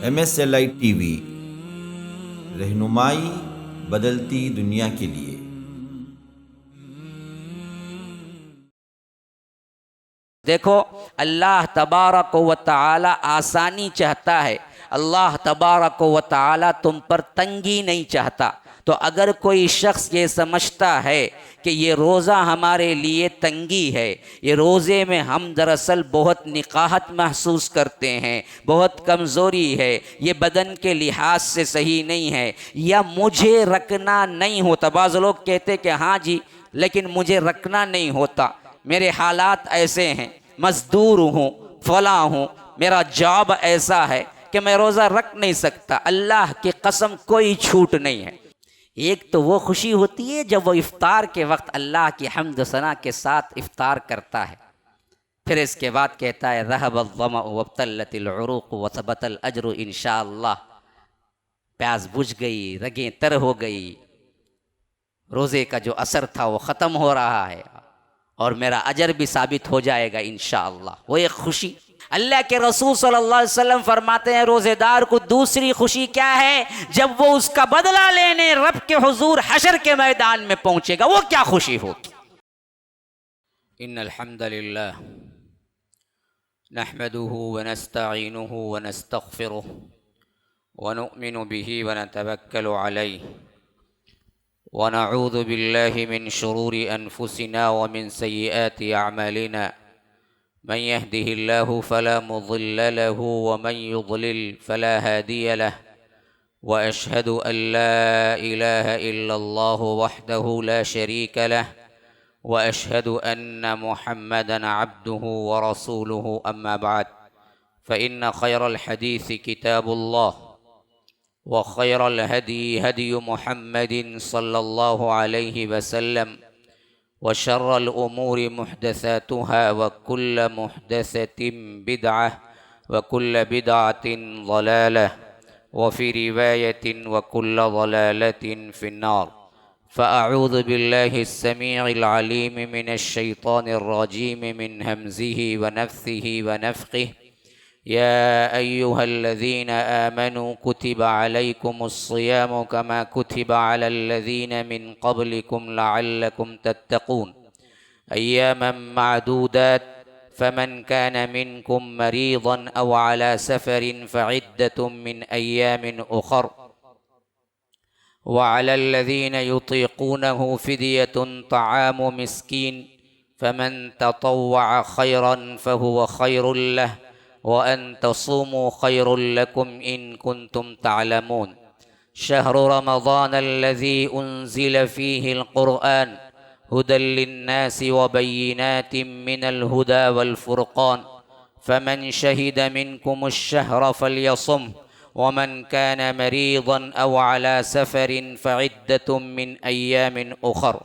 MSLI TV, रहनुमाई बदलती दुनिया के लिए। देखो, अल्लाह तबारक व तआला आसानी चाहता है। अल्लाह तबारक व तआला तुम पर तंगी नहीं चाहता। तो अगर कोई शख्स ये समझता है कि ये रोज़ा हमारे लिए तंगी है, ये रोज़े में हम दरअसल बहुत निकाहत महसूस करते हैं, बहुत कमज़ोरी है, ये बदन के लिहाज से सही नहीं है, या मुझे रखना नहीं होता। बाज़ लोग कहते कि हाँ जी, लेकिन मुझे रखना नहीं होता, मेरे हालात ऐसे हैं, मजदूर हूँ, फला हूँ, मेरा जॉब ऐसा है कि मैं रोज़ा रख नहीं सकता। अल्लाह की कसम कोई छूट नहीं है। एक तो वो खुशी होती है जब वो इफ्तार के वक्त अल्लाह की हम्द सना के साथ इफ्तार करता है। फिर इसके बाद कहता है रहबल-ज़मा वब्तल्लतिल उरूक़ व सबतल अज्रु इंशाअल्लाह। प्यास बुझ गई, रगें तर हो गई, रोज़े का जो असर था वो ख़त्म हो रहा है और मेरा अजर भी साबित हो जाएगा इंशाअल्लाह। वो एक खुशी। अल्लाह के रसूल सल्लल्लाहु अलैहि वसल्लम फरमाते हैं, रोज़ेदार को दूसरी खुशी क्या है? जब वो उसका बदला लेने रब के हुजूर हशर के मैदान में पहुंचेगा, वो क्या खुशी होगी। इन्नल हम्दुलिल्लाह नहमदुहु व नस्तईनुहु व नस्तगफिरुहु व नुमिनु बिही व नतवक्कलु अलैहि व नऊज़ु बिल्लाहि मिन शुरूरि अनफुसिना व मिन सय्यिआति अअमालिना मन यहदिहिल्लाहु फला मुज़िल्ल लहु व मन युज़लिल फला हादिय लहु व अशहदु अन ला इलाहा इल्लल्लाहु वहदहु ला शरीका लहु व अशहदु अन्न मुहम्मदन अब्दुहु व रसूलुहु अम्मा बाद फ़इन्न खैरल हदीस किताबुल्लाह व खैरल हदी हदी मुहम्मदिन सल्लल्लाहु अलैहि वसल्लम व शर्रल उमूरि मुहदसातुहा व कुल्ल मुहदसतिन बिदअह व कुल्ल बिदअतिन ज़लालह व फ़ी रिवायतिन व कुल्ल ज़लालतिन फ़िन्नार। फ़अऊज़ु बिल्लाहि अस्समीइल अलीम मिनश शैतानिर रजीम मिन हमज़िहि व नफ़्सिहि व नफ़्ख़िहि। या अय्युहल्लज़ीना आमनू कुतिबा अलैकुमुस्सियामु कमा कुतिबा अलल्लज़ीना मिन क़ब्लिकुम लअल्लकुम तत्तक़ून अय्यामन मअदूदात फमन कान मिनकुम मरीज़न अव अला सफ़रिन फ़इद्दतुम मिन अय्यामिन उख़र व अलल्लज़ीना युतीक़ूनहु फ़िद्यतुन तआमु मिस्कीन फमन ततव्वअ खैरन फ़हुव खैरुल लह व अन तसूमू खैरुल लकुम इन कुंतुम तअलमून। शहरु रमज़ानल्लज़ी उन्ज़िल फ़ीहिल क़ुरआन हुदल लिन्नासि व बय्यिनातिन मिनल हुदा वल फ़ुरक़ान फमन शहिद मिनकुमुश्शहर फ़ल्यसुमहु वमन कान मरीज़न अव अला सफ़रिन फ़इद्दतुम मिन अय्यामिन उख़र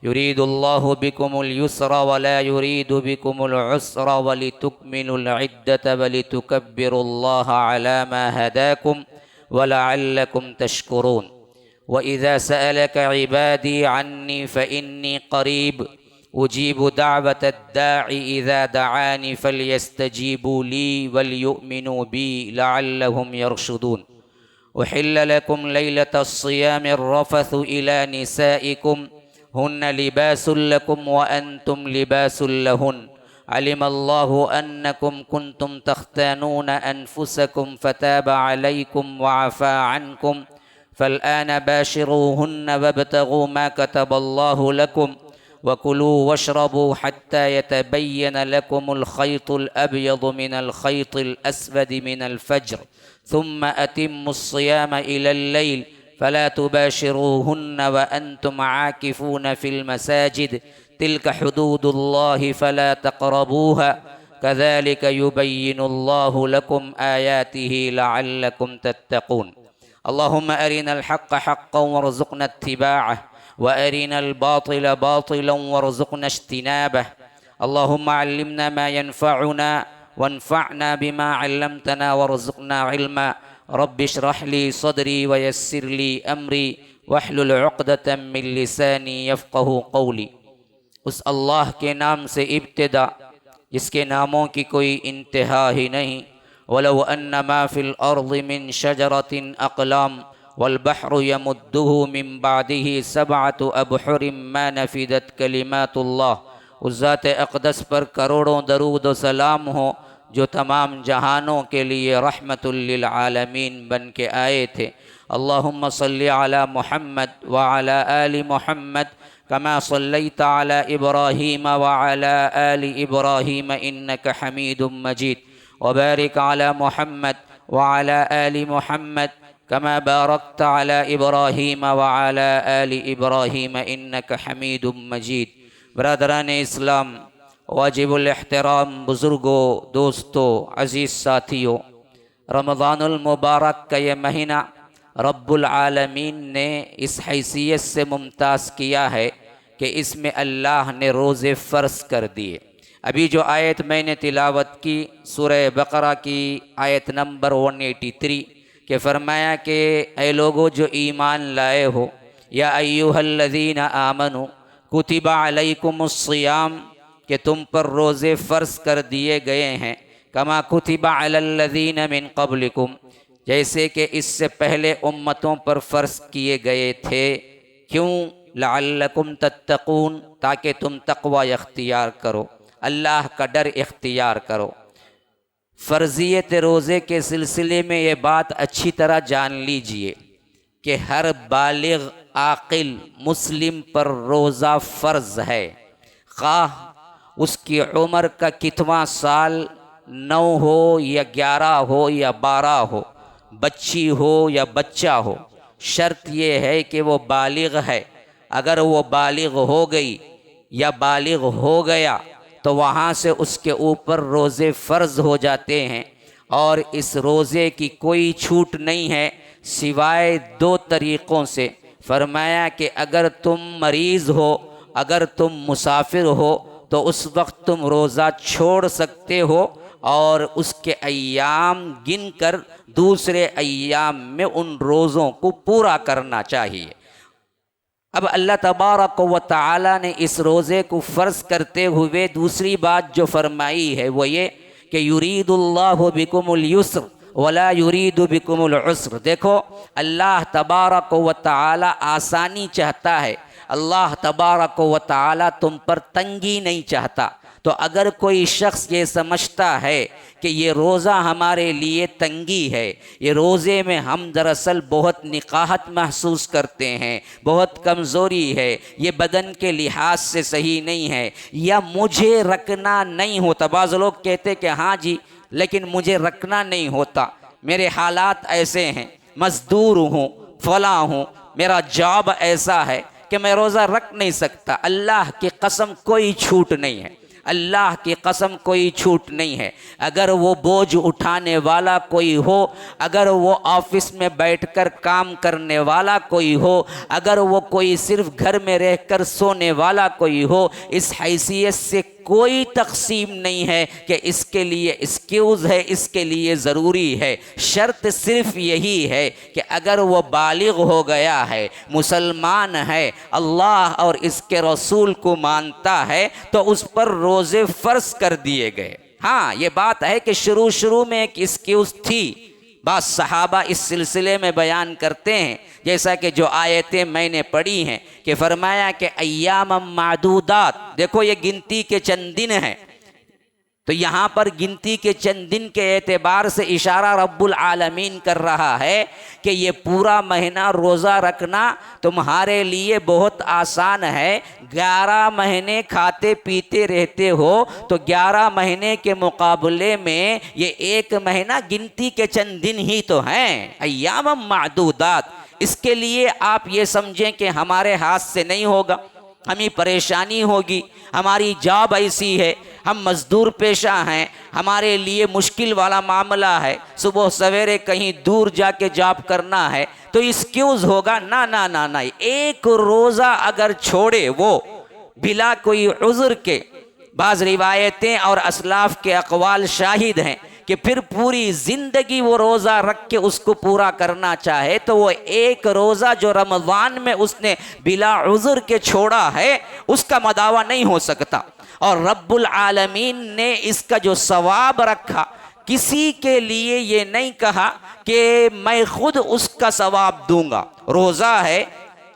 युरीदुल्लाहु बिकुमुल युस्र वला युरीदु बिकुमुल उस्र वलितुकमिलुल इद्दत वलितुकब्बिरुल्लाह अला मा हदाकुम वलअल्लकुम तशकुरून। व इज़ा सअलक इबादी अन्नी फ़इन्नी क़रीब उजीबु दाअवतद दाइ इज़ा दआनी फ़ल्यस्तजीबू ली वलयुमिनू बी लअल्लहुम यरशुदून। उहिल्ल लकुम लैलतस सियामिर रफ़सु इला निसाइकुम हुन्ना लिबासुल लकुम व अंतुम लिबासुल लहुन अलिमल्लाहु अन्नकुम कुंतुम तख्तानून अनफुसकुम फताब अलैकुम व अफ़ा अन्कुम फ़लआन बाशिरूहुन्न वब्तगू मा कतबल्लाहु लकुम वकुलू वशरबू हत्ता यतबय्यन लकुमुल खैतुल अब्यदु मिनल खैतिल अस्वदि मिनल फ़ज्र थुम्मा अतिम्मुस सियाम इलल लैल फ़ला तुबाशिरूहुन्न व अंतुम आकिफून फ़िल मसाजिद तिल्क हुदूदुल्लाहि फ़ला तक़रबूहा कज़ालिक युबय्यिनुल्लाहु लकुम आयातिहि लअल्लकुम तत्तक़ून। अल्लाहुम्मा अरिनल हक़्क़ हक़्क़न वरज़ुक़ना इत्तिबाअह व अरिनल बातिल बातिलन वरज़ुक़ना इज्तिनाबह। अल्लाहुम्मा अल्लिमना मा यनफ़अुना वन्फ़अना बिमा अल्लमतना वरज़ुक़ना इल्मा। रब्बि इश्रह ली सदरी व यस्सिर ली अमरी वहलुल उक़दतम मिन लिसानी यफ़क़हू क़ौली। उस अल्लाह के नाम से इब्तिदा जिसके नामों की कोई इंतहा ही नहीं, वलौ अन्नमा फिल अर्ज़ि मिन शजरतिन अक़लाम वल बहरु यमुद्दुहु मिन बादिही सबअतु अबहुरिम मा नफिदत कलिमातुल्लाह। उस ज़ात अक़दस पर करोड़ों दरूद व सलाम हो जो तमाम जहानों के लिए रहमतुल लिल आलमीन बन के आए थे। अल्लाहुम्मा सल्लि अला मुहम्मद व अला आलि मुहम्मद कमा सल्लैता अला इब्राहीम व अला आलि इब्राहीम इन्नका हमीदुम मजीद व बारिक अला मुहम्मद व अला आलि मुहम्मद कमा बारकता अला इब्राहीम व अला आलि इब्राहीम इन्नका हमीदुम मजीद। बरदरान इस्लाम, वाजिबुल एहतराम बुज़ुर्गों, दोस्तों, अज़ीज़ साथियों, रमज़ानुल मुबारक का ये महीना रब्बुल आलमीन ने इस हैसियत से मुमताज़ किया है कि इसमें अल्लाह ने रोज़े फ़र्ज़ कर दिए। अभी जो आयत मैंने तिलावत की सूरह बकरा की आयत नंबर 183 के फरमाया कि ऐ लोगो जो ईमान लाए हो, या अय्युहल्लज़ीना आमनु कुतिबा अलैकुमुस्सियाम, कि तुम पर रोज़े फ़र्ज़ कर दिए गए हैं, कमा कुतिबा अलल्लज़ीना मिन क़ब्लिकुम, जैसे कि इससे पहले उम्मतों पर फ़र्ज़ किए गए थे। क्यों? लअल्लकुम तत्तक़ून, ताकि तुम तक़वा इख्तियार करो, अल्लाह का डर इख्तियार करो। फ़र्ज़ियत रोज़े के सिलसिले में ये बात अच्छी तरह जान लीजिए कि हर बालिग़ आक़िल मुस्लिम पर रोज़ा फ़र्ज़ है, ख़ाह उसकी उम्र का कितवा साल 9 हो या 11 हो या 12 हो, बच्ची हो या बच्चा हो, शर्त ये है कि वो बालिग़ है। अगर वो बालिग़ हो गई या बालिग़ हो गया तो वहाँ से उसके ऊपर रोज़े फ़र्ज़ हो जाते हैं, और इस रोज़े की कोई छूट नहीं है सिवाय 2 तरीक़ों से। फरमाया कि अगर तुम मरीज़ हो, अगर तुम मुसाफिर हो, तो उस वक्त तुम रोज़ा छोड़ सकते हो और उसके अय्याम गिन कर दूसरे अय्याम में उन रोज़ों को पूरा करना चाहिए। अब अल्लाह तबारक व तआला ने इस रोज़े को फ़र्ज़ करते हुए दूसरी बात जो फरमाई है वो ये कि युरीदुल्लाहु बिकुमुल युस्र वला युरीदु बिकुमुल उस्र। देखो, अल्लाह तबारक व तआला आसानी चाहता है, अल्लाह तबारक व तआला तुम पर तंगी नहीं चाहता। तो अगर कोई शख्स ये समझता है कि ये रोज़ा हमारे लिए तंगी है, ये रोज़े में हम दरअसल बहुत निकाहत महसूस करते हैं, बहुत कमज़ोरी है, ये बदन के लिहाज से सही नहीं है, या मुझे रखना नहीं होता। बाज़ लोग कहते कि हाँ जी, लेकिन मुझे रखना नहीं होता, मेरे हालात ऐसे हैं, मज़दूर हूँ, फला हूँ, मेरा जॉब ऐसा है कि मैं रोज़ा रख नहीं सकता। अल्लाह की कसम कोई छूट नहीं है, अल्लाह की कसम कोई छूट नहीं है। अगर वो बोझ उठाने वाला कोई हो, अगर वो ऑफिस में बैठकर काम करने वाला कोई हो, अगर वो कोई सिर्फ घर में रहकर सोने वाला कोई हो, इस हैसियत से कोई तक़सीम नहीं है कि इसके लिए एक्सक्यूज़ है, इसके लिए ज़रूरी है। शर्त सिर्फ यही है कि अगर वो बालिग़ हो गया है, मुसलमान है, अल्लाह और इसके रसूल को मानता है, तो उस पर रोज़े फ़र्ज़ कर दिए गए। हाँ, ये बात है कि शुरू में एक एक्सक्यूज़ थी, बास सहाबा इस सिलसिले में बयान करते हैं, जैसा कि जो आयतें मैंने पढ़ी हैं कि फरमाया कि अय्याम मादूदात, देखो ये गिनती के चंद दिन हैं, तो यहाँ पर गिनती के चंद दिन के एतबार से इशारा रब्बुल आलमीन कर रहा है कि ये पूरा महीना रोज़ा रखना तुम्हारे लिए बहुत आसान है। 11 महीने खाते पीते रहते हो, तो 11 महीने के मुकाबले में ये एक महीना गिनती के चंद दिन ही तो हैं, अय्याम मादूदात। इसके लिए आप ये समझें कि हमारे हाथ से नहीं होगा, हमें परेशानी होगी, हमारी जॉब ऐसी है, हम मज़दूर पेशा हैं, हमारे लिए मुश्किल वाला मामला है, सुबह सवेरे कहीं दूर जाके जॉब करना है, तो एक्सक्यूज़ होगा। ना ना ना ना, एक रोज़ा अगर छोड़े वो बिला कोई उज़्र के, बाज़ रिवायतें और असलाफ़ के अक़वाल शाहिद हैं कि फिर पूरी ज़िंदगी वो रोज़ा रख के उसको पूरा करना चाहे, तो वो एक रोज़ा जो रमज़ान में उसने बिला उज़्र के छोड़ा है, उसका मदावा नहीं हो सकता। और रब्बुल आलमीन ने इसका जो सवाब रखा किसी के लिए ये नहीं कहा कि मैं खुद उसका सवाब दूंगा। रोज़ा है,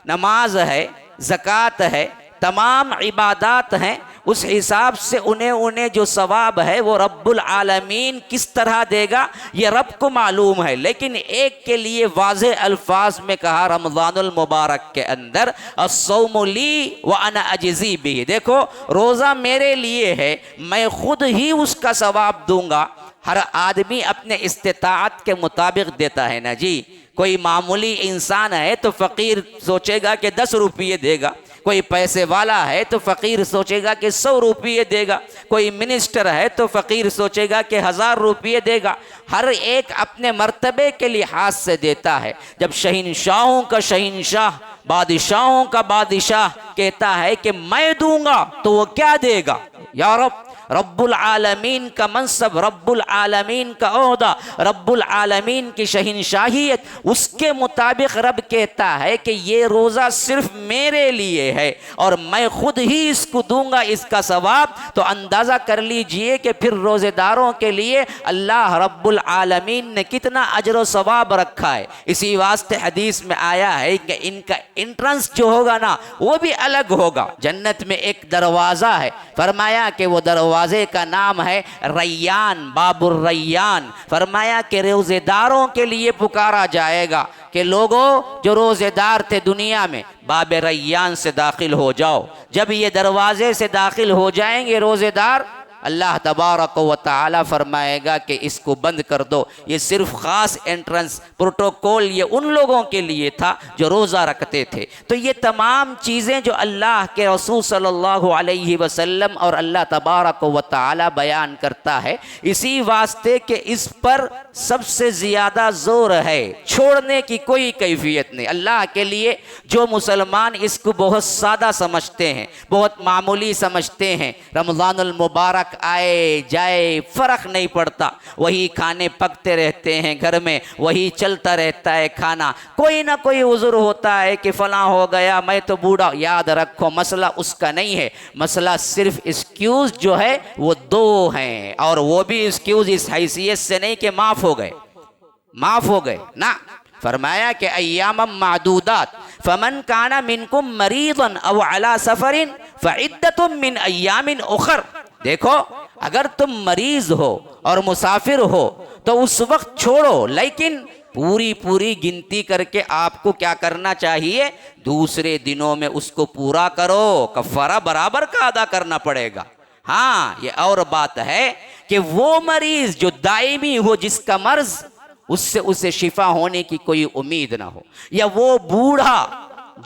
नमाज है, ज़कात है, तमाम इबादात हैं, उस हिसाब से उन्हें जो सवाब है वो रब्बुल आलमीन किस तरह देगा ये रब को मालूम है। लेकिन एक के लिए वाज़े अल्फाज में कहा रमज़ानुल मुबारक के अंदर, अस्सौमु ली व अना अजज़ी बिही। देखो, रोज़ा मेरे लिए है, मैं खुद ही उसका सवाब दूंगा। हर आदमी अपने इस्तिताअत के मुताबिक देता है ना जी। कोई मामूली इंसान है तो फ़कीर सोचेगा कि 10 रुपये देगा, कोई पैसे वाला है तो फ़कीर सोचेगा कि 100 रुपये देगा, कोई मिनिस्टर है तो फ़कीर सोचेगा कि 1000 रुपये देगा। हर एक अपने मर्तबे के लिहाज से देता है। जब शहंशाहों का शहंशाह, बादशाहों का बादशाह कहता है कि मैं दूंगा, तो वो क्या देगा? या रब, रब्बुल आलमीन का मनसब, रब्बुल आलमीन का ओहदा, रब्बुल आलमीन की शहंशाहियत, उसके मुताबिक रब कहता है कि ये रोज़ा सिर्फ मेरे लिए है और मैं खुद ही इसको दूंगा इसका सवाब। तो अंदाज़ा कर लीजिए कि फिर रोज़ेदारों के लिए अल्लाह रब्बुल आलमीन ने कितना अजर व सवाब रखा है। इसी वास्ते हदीस में आया है कि इनका एंट्रेंस जो होगा ना वो भी अलग होगा। जन्नत में एक दरवाज़ा है, फरमाया कि वो दरवाजे का नाम है रैयान, बाबुर रैयान। फरमाया कि रोज़ेदारों के लिए पुकारा जाएगा कि लोगों जो रोज़ेदार थे दुनिया में, बाब रैयान से दाखिल हो जाओ। जब ये दरवाजे से दाखिल हो जाएंगे रोज़ेदार, अल्लाह तबारक व तआला फरमाएगा कि इसको बंद कर दो। ये सिर्फ ख़ास एंट्रेंस प्रोटोकॉल ये उन लोगों के लिए था जो रोज़ा रखते थे। तो ये तमाम चीज़ें जो अल्लाह के रसूल सल्लल्लाहु अलैहि वसल्लम और अल्लाह तबारक व तआला बयान करता है, इसी वास्ते कि इस पर सबसे ज़्यादा ज़ोर है, छोड़ने की कोई कैफियत नहीं। अल्लाह के लिए जो मुसलमान इसको बहुत सादा समझते हैं, बहुत मामूली समझते हैं, रमज़ानुल मुबारक आए जाए फ़र्क नहीं पड़ता, वही खाने पकते रहते हैं घर में, वही चलता रहता है खाना, कोई ना कोई उज़्र होता है कि फ़लाँ हो गया, मैं तो बूढ़ा। याद रखो, मसला उसका नहीं है, मसला सिर्फ एक्सक्यूज़ जो है वो 2 हैं, और वो भी एक्सक्यूज़ इस हैसियत से नहीं कि माफ़ हो गए ना। फरमाया कि अय्यामम मादूदात फमन काना मिनकुम मरीदन अव अला सफरिन फइद्दतुम मिन अय्यामिन उखर। देखो, अगर तुम मरीज हो और मुसाफिर हो तो उस वक्त छोड़ो, लेकिन पूरी गिनती करके आपको क्या करना चाहिए? दूसरे दिनों में उसको पूरा करो, कफ़ारा बराबर का अदा करना पड़ेगा। हाँ, ये और बात है कि वो मरीज जो दायमी हो, जिसका मर्ज उससे उसे शिफा होने की कोई उम्मीद ना हो, या वो बूढ़ा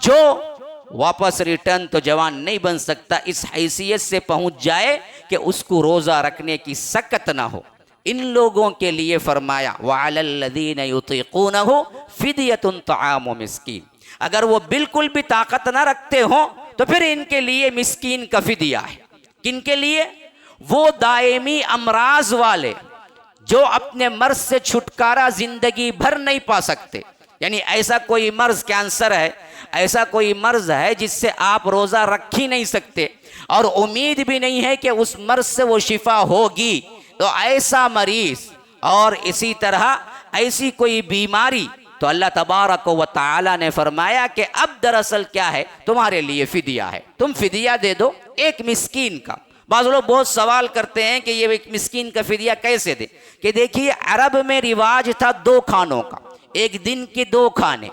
जो वापस रिटर्न तो जवान नहीं बन सकता, इस हैसियत से पहुंच जाए कि उसको रोज़ा रखने की सकत ना हो, इन लोगों के लिए फरमाया वअलल्लज़ीना युतीक़ूनहु फ़िदयतुन तआमु मिस्कीन। अगर वो बिल्कुल भी ताकत ना रखते हो तो फिर इनके लिए मिस्कीन का फिदिया है। किनके लिए? वो दायमी अमराज वाले जो अपने मर्ज से छुटकारा जिंदगी भर नहीं पा सकते। यानी ऐसा कोई मर्ज, कैंसर है, ऐसा कोई मर्ज है जिससे आप रोज़ा रख ही नहीं सकते और उम्मीद भी नहीं है कि उस मर्ज से वो शिफा होगी, तो ऐसा मरीज और इसी तरह ऐसी कोई बीमारी, तो अल्लाह तबारक व तआला ने फरमाया कि अब दरअसल क्या है, तुम्हारे लिए फिदिया है, तुम फिदिया दे दो एक मिस्कीन का। बाज़ लोग बहुत सवाल करते हैं कि ये एक मिस्कीन का फिदिया कैसे दे। कि देखिए, अरब में रिवाज था 2 खानों का, एक दिन के 2 खाने,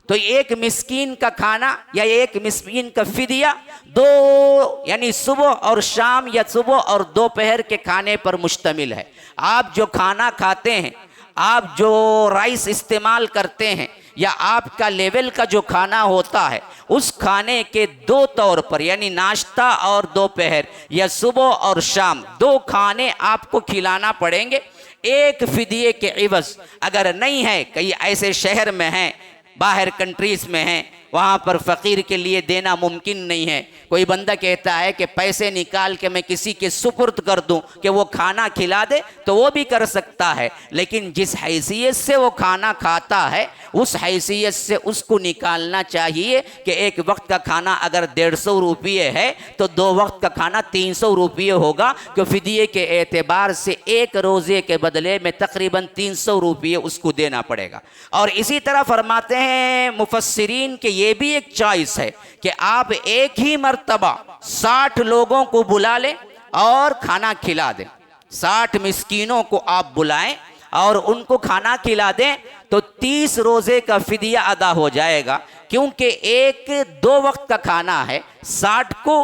तो एक मिस्कीन का खाना या एक मिस्कीन का फिदिया 2 यानी सुबह और शाम या सुबह और दोपहर के खाने पर मुश्तमिल है। आप जो खाना खाते हैं, आप जो राइस इस्तेमाल करते हैं, या आपका लेवल का जो खाना होता है, उस खाने के 2 तौर पर, यानी नाश्ता और दोपहर या सुबह और शाम, 2 खाने आपको खिलाना पड़ेंगे एक फिदिये के इवज़। अगर नहीं है, कई ऐसे शहर में हैं, बाहर कंट्रीज़ में हैं, वहाँ पर फ़कीर के लिए देना मुमकिन नहीं है। कोई बंदा कहता है कि पैसे निकाल के मैं किसी के सुपुर्द कर दूं कि वो खाना खिला दे, तो वो भी कर सकता है, लेकिन जिस हैसियत से वो खाना खाता है उस हैसियत से उसको निकालना चाहिए कि एक वक्त का खाना अगर 150 रुपये है तो 2 वक्त का खाना 300 रुपये होगा, कि फिदिये के एतबार से एक रोज़े के बदले में तकरीबन 300 रुपये उसको देना पड़ेगा। और इसी तरह फरमाते हैं मुफस्सिरीन कि ये भी एक चॉइस है कि आप एक ही मर्तबा 60 लोगों को बुला लें और खाना खिला दें। 60 मिस्कीनों को आप बुलाएं और उनको खाना खिला दें तो 30 रोज़े का फिदिया अदा हो जाएगा, क्योंकि एक 2 वक्त का खाना है, 60 को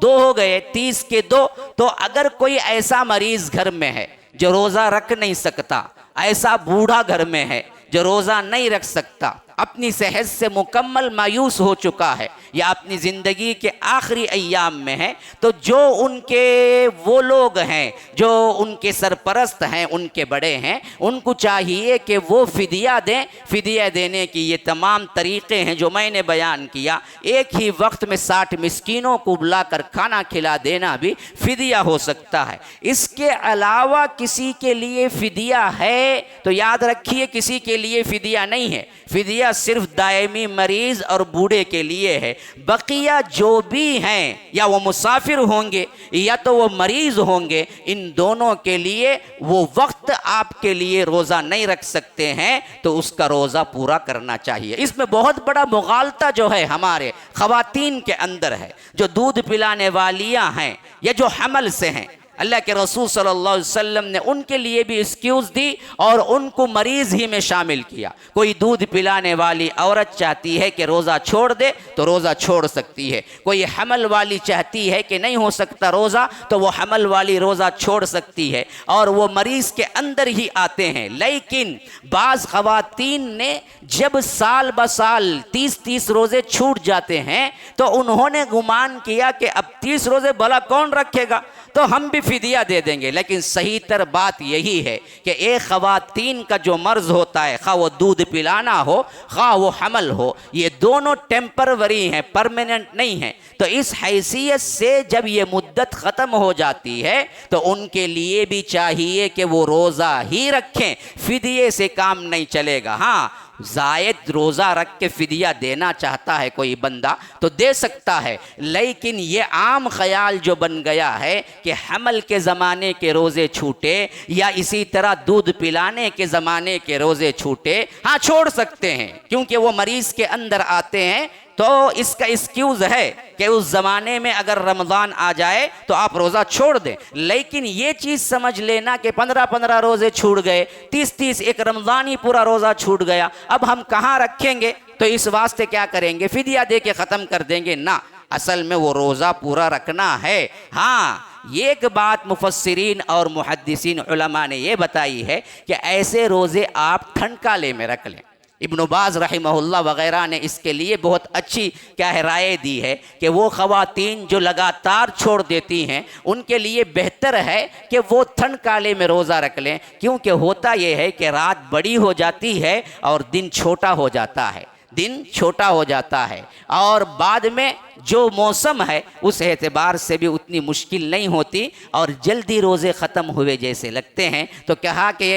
2 हो गए, 30 के 2। तो अगर कोई ऐसा मरीज़ घर में है जो रोज़ा रख नहीं सकता, ऐसा बूढ़ा घर में है जो रोज़ा नहीं रख सकता, अपनी सेहत से मुकम्मल मायूस हो चुका है या अपनी ज़िंदगी के आखिरी अय्याम में है, तो जो उनके वो लोग हैं जो उनके सरपरस्त हैं, उनके बड़े हैं, उनको चाहिए कि वो फिदिया दें। फिदिया देने की ये तमाम तरीक़े हैं जो मैंने बयान किया। एक ही वक्त में 60 मिस्कीनों को बुलाकर खाना खिला देना भी फिदिया हो सकता है। इसके अलावा किसी के लिए फिदिया है तो याद रखिए किसी के लिए फिदिया नहीं है। फिदिया सिर्फ दायमी मरीज और बूढ़े के लिए है। बकिया जो भी हैं, या वो मुसाफिर होंगे या तो वो मरीज होंगे, इन दोनों के लिए वो वक्त आपके लिए रोज़ा नहीं रख सकते हैं तो उसका रोज़ा पूरा करना चाहिए। इसमें बहुत बड़ा मुगालता जो है हमारे ख़वातीन के अंदर है, जो दूध पिलाने वालियाँ हैं या जो हमल से हैं। अल्लाह के रसूल सल्लल्लाहु अलैहि वसल्लम ने उनके लिए भी एक्सक्यूज़ दी और उनको मरीज़ ही में शामिल किया। कोई दूध पिलाने वाली औरत चाहती है कि रोज़ा छोड़ दे तो रोज़ा छोड़ सकती है। कोई हमल वाली चाहती है कि नहीं हो सकता रोज़ा, तो वो हमल वाली रोज़ा छोड़ सकती है और वो मरीज़ के अंदर ही आते हैं। लेकिन बाज़ ख़वातीन ने जब साल ब साल 30-30 रोज़े छूट जाते हैं तो उन्होंने गुमान किया कि अब 30 रोज़े भला कौन रखेगा, तो हम भी फिदिया दे देंगे। लेकिन सही तर बात यही है कि एक ख़वातीन का जो मर्ज़ होता है, खा वो दूध पिलाना हो खा वो हमल हो, ये दोनों टेम्परवरी हैं, परमानेंट नहीं हैं। तो इस हैसियत से जब ये मुद्दत ख़त्म हो जाती है तो उनके लिए भी चाहिए कि वो रोज़ा ही रखें, फिदिये से काम नहीं चलेगा। हाँ, ज़ायद रोज़ा रख के फिदिया देना चाहता है कोई बंदा तो दे सकता है, लेकिन ये आम ख्याल जो बन गया है कि हमल के ज़माने के रोज़े छूटे या इसी तरह दूध पिलाने के ज़माने के रोज़े छूटे, हाँ छोड़ सकते हैं क्योंकि वो मरीज़ के अंदर आते हैं, तो इसका एक्सक्यूज़ है कि उस ज़माने में अगर रमज़ान आ जाए तो आप रोज़ा छोड़ दें। लेकिन ये चीज़ समझ लेना कि 15-15 रोज़े छूट गए, 30-30 एक रमज़ान ही पूरा रोज़ा छूट गया, अब हम कहाँ रखेंगे, तो इस वास्ते क्या करेंगे, फिदिया दे के ख़त्म कर देंगे। ना, असल में वो रोज़ा पूरा रखना है। हाँ, ये एक बात मुफस्सिरीन और मुहद्दिसीन उलमा ने ये बताई है कि ऐसे रोज़े आप ठंडकाले में रख लें। इब्न बाज़ रहमहुल्लाह वग़ैरह ने इसके लिए बहुत अच्छी राय दी है कि वो ख़वातीन जो लगातार छोड़ देती हैं उनके लिए बेहतर है कि वो ठंड काले में रोज़ा रख लें, क्योंकि होता ये है कि रात बड़ी हो जाती है और दिन छोटा हो जाता है, दिन छोटा हो जाता है और बाद में जो मौसम है उस एतबार से भी उतनी मुश्किल नहीं होती और जल्दी रोज़े ख़त्म हुए जैसे लगते हैं। तो कहा कि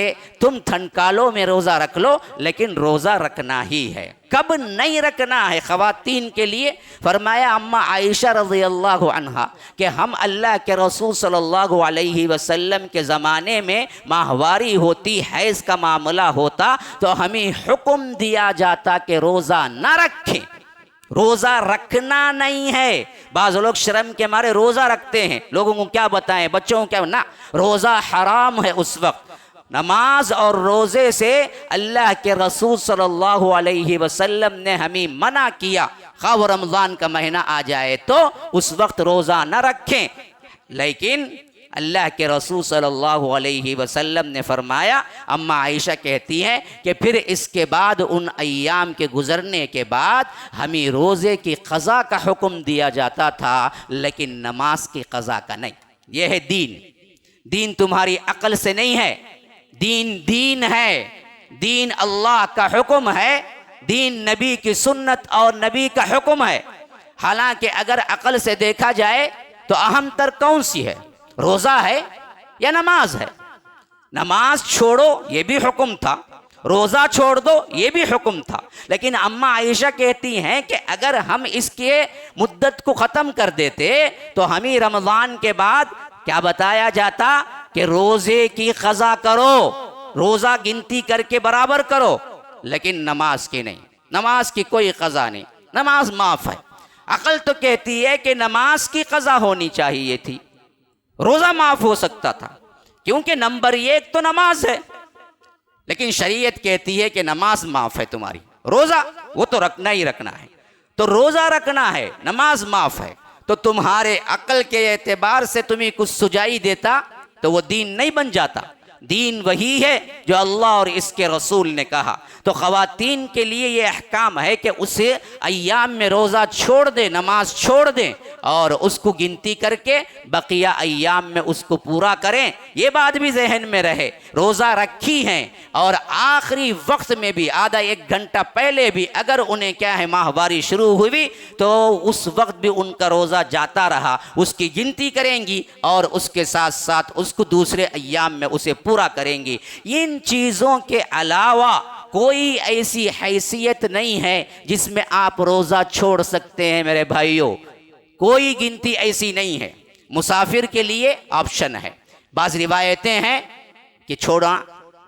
तुम ठंडकालों में रोज़ा रख लो, लेकिन रोज़ा रखना ही है। कब नहीं रखना है ख़वातीन के लिए, फरमाया अम्मा आयशा रज़ियल्लाहु अन्हा कि हम अल्लाह के रसूल सल्लल्लाहु अलैहि वसल्लम के ज़माने में माहवारी होती, हैज़ का मामला होता तो हमें हुक्म दिया जाता कि रोज़ा ना रखें, रोज़ा रखना नहीं है। बाज़ लोग शर्म के मारे रोज़ा रखते हैं, लोगों को क्या बताएं, बच्चों को क्या, ना, रोज़ा हराम है। उस वक्त नमाज और रोज़े से अल्लाह के रसूल सल्लल्लाहु अलैहि वसल्लम ने हमें मना किया, खा वो रमज़ान का महीना आ जाए तो उस वक्त रोज़ा न रखें। लेकिन अल्लाह के रसूल सल्लल्लाहु अलैहि वसल्लम ने फरमाया, अम्मा आयशा कहती हैं कि फिर इसके बाद उन अय्याम के गुज़रने के बाद हमें रोज़े की क़ज़ा का हुक्म दिया जाता था, लेकिन नमाज की क़ज़ा का नहीं। यह है दीन। दीन तुम्हारी अक्ल से नहीं है, दीन दीन है, दीन अल्लाह का हुक्म है, दीन नबी की सुन्नत और नबी का हुक्म है। हालांकि अगर अकल से देखा जाए तो अहम तर कौन सी है, रोज़ा है या नमाज है? नमाज छोड़ो ये भी हुक्म था, रोज़ा छोड़ दो ये भी हुक्म था। लेकिन अम्मा आयशा कहती हैं कि अगर हम इसके मुद्दत को ख़त्म कर देते तो हमें रमज़ान के बाद क्या बताया जाता कि रोज़े की क़ज़ा करो, रोज़ा गिनती करके बराबर करो, लेकिन नमाज की नहीं, नमाज की कोई क़ज़ा नहीं, नमाज माफ़ है। अकल तो कहती है कि नमाज की क़ज़ा होनी चाहिए थी, रोज़ा माफ़ हो सकता था, क्योंकि नंबर एक तो नमाज है। लेकिन शरीयत कहती है कि नमाज माफ़ है तुम्हारी, रोज़ा वो तो रखना ही रखना है। तो रोज़ा रखना है, नमाज माफ़ है, तो तुम्हारे अकल के एतबार से तुम्हें कुछ सुझाई देता तो वो दीन नहीं बन जाता। दीन वही है जो अल्लाह और इसके रसूल ने कहा। तो ख़वातीन के लिए ये अहकाम है कि उसे अय्याम में रोज़ा छोड़ दे, नमाज छोड़ दें और उसको गिनती करके बकिया अय्याम में उसको पूरा करें। ये बात भी जहन में रहे, रोज़ा रखी हैं और आखिरी वक्त में भी आधा एक घंटा पहले भी अगर उन्हें क्या है माहवारी शुरू हुई तो उस वक्त भी उनका रोज़ा जाता रहा, उसकी गिनती करेंगी और उसके साथ साथ उसको दूसरे अय्याम में उसे पूरा करेंगी। इन चीज़ों के अलावा कोई ऐसी हैसियत नहीं है जिसमें आप रोज़ा छोड़ सकते हैं मेरे भाइयों, कोई गिनती ऐसी नहीं है। मुसाफिर के लिए ऑप्शन है, बाज़ रिवायतें हैं कि छोड़ना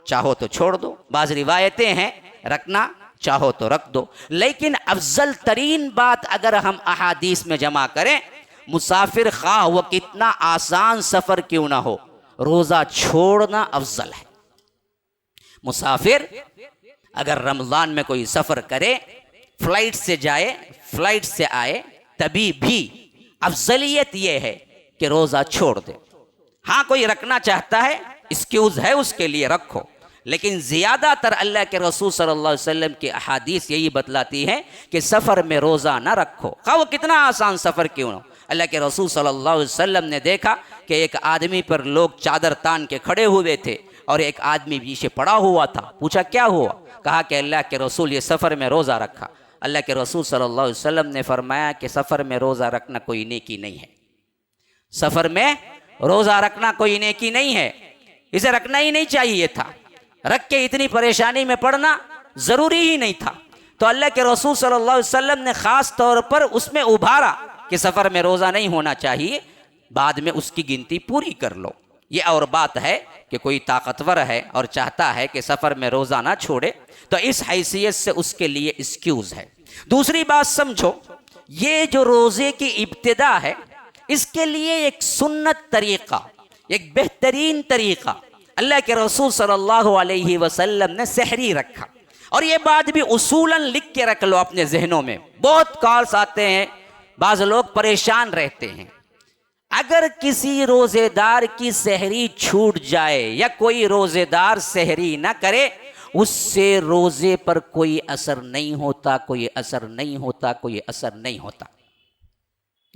चाहो तो छोड़ दो, बाज़ रिवायतें हैं रखना चाहो तो रख दो। लेकिन अफजल तरीन बात अगर हम अहादीस में जमा करें, मुसाफिर ख्वाह वो कितना आसान सफ़र क्यों ना हो, रोज़ा छोड़ना अफजल है। मुसाफिर अगर रमज़ान में कोई सफ़र करे, फ़्लाइट से जाए फ़्लाइट से आए, तभी भी अफजलियत ये है कि रोज़ा छोड़ दे। हाँ कोई रखना चाहता है, एक्सक्यूज़ है उसके लिए रखो, लेकिन ज़्यादातर अल्लाह के रसूल सल्लल्लाहु अलैहि वसल्लम की अहादीस यही बतलाती है कि सफ़र में रोज़ा ना रखो, खा वो कितना आसान सफ़र क्यों ना। अल्लाह के रसूल सल्लल्लाहु अलैहि वसल्लम ने देखा कि एक आदमी पर लोग चादर तान के खड़े हुए थे और एक आदमी पीछे पड़ा हुआ था। पूछा क्या हुआ? कहा कि अल्लाह के रसूल ये सफ़र में रोज़ा रखा। अल्लाह के रसूल सल्लल्लाहु अलैहि वसल्लम ने फरमाया कि सफ़र में रोज़ा रखना कोई नेकी नहीं है, सफ़र में रोज़ा रखना कोई नेकी नहीं है, इसे रखना ही नहीं चाहिए था, रख के इतनी परेशानी में पड़ना ज़रूरी ही नहीं था। तो अल्लाह के रसूल सल्लल्लाहु अलैहि वसल्लम ने ख़ास तौर पर उसमें उभारा कि सफ़र में रोज़ा नहीं होना चाहिए, बाद में उसकी गिनती पूरी कर लो। ये और बात है कि कोई ताकतवर है और चाहता है कि सफ़र में रोज़ा ना छोड़े, तो इस हैसियत से उसके लिए एक्सक्यूज़ है। दूसरी बात समझो, ये जो रोज़े की इब्तिदा है इसके लिए एक सुन्नत तरीक़ा, एक बेहतरीन तरीक़ा अल्लाह के रसूल सल्लल्लाहु अलैहि वसल्लम ने सहरी रखा। और ये बात भी उसूलन लिख के रख लो अपने जहनों में। बहुत कॉल्स आते हैं, बाज़ लोग परेशान रहते हैं, अगर किसी रोज़ेदार की सहरी छूट जाए या कोई रोज़ेदार सहरी ना करे, उससे रोज़े पर कोई असर नहीं होता, कोई असर नहीं होता, कोई असर नहीं होता।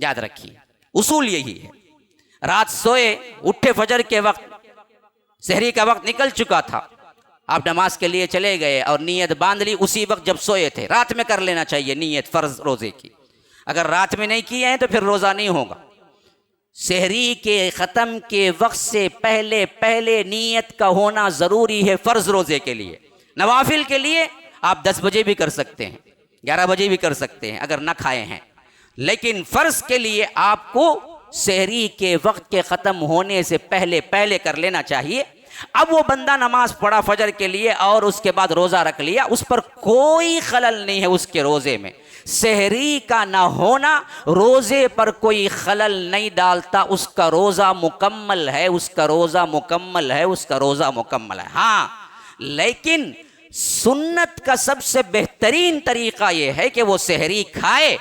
याद रखिए उसूल यही है। रात सोए, उठे फजर के वक्त, सहरी का वक्त निकल चुका था, आप नमाज के लिए चले गए और नीयत बांध ली उसी वक्त जब सोए थे। रात में कर लेना चाहिए नीयत फ़र्ज़ रोज़े की, अगर रात में नहीं किए हैं तो फिर रोज़ा नहीं होगा। सहरी के ख़त्म के वक्त से पहले पहले नीयत का होना ज़रूरी है फ़र्ज़ रोज़े के लिए। नवाफिल के लिए आप 10 बजे भी कर सकते हैं, 11 बजे भी कर सकते हैं अगर ना खाए हैं, लेकिन फ़र्ज़ के लिए आपको सहरी के वक्त के ख़त्म होने से पहले पहले कर लेना चाहिए। अब वो बंदा नमाज पढ़ा फजर के लिए और उसके बाद रोज़ा रख लिया, उस पर कोई खलल नहीं है उसके रोज़े में। सहरी का ना होना रोज़े पर कोई खलल नहीं डालता, उसका रोज़ा मुकम्मल है, उसका रोज़ा मुकम्मल है, उसका रोज़ा मुकम्मल है। हाँ, लेकिन सुन्नत का सबसे बेहतरीन तरीक़ा यह है कि वो सहरी खाए,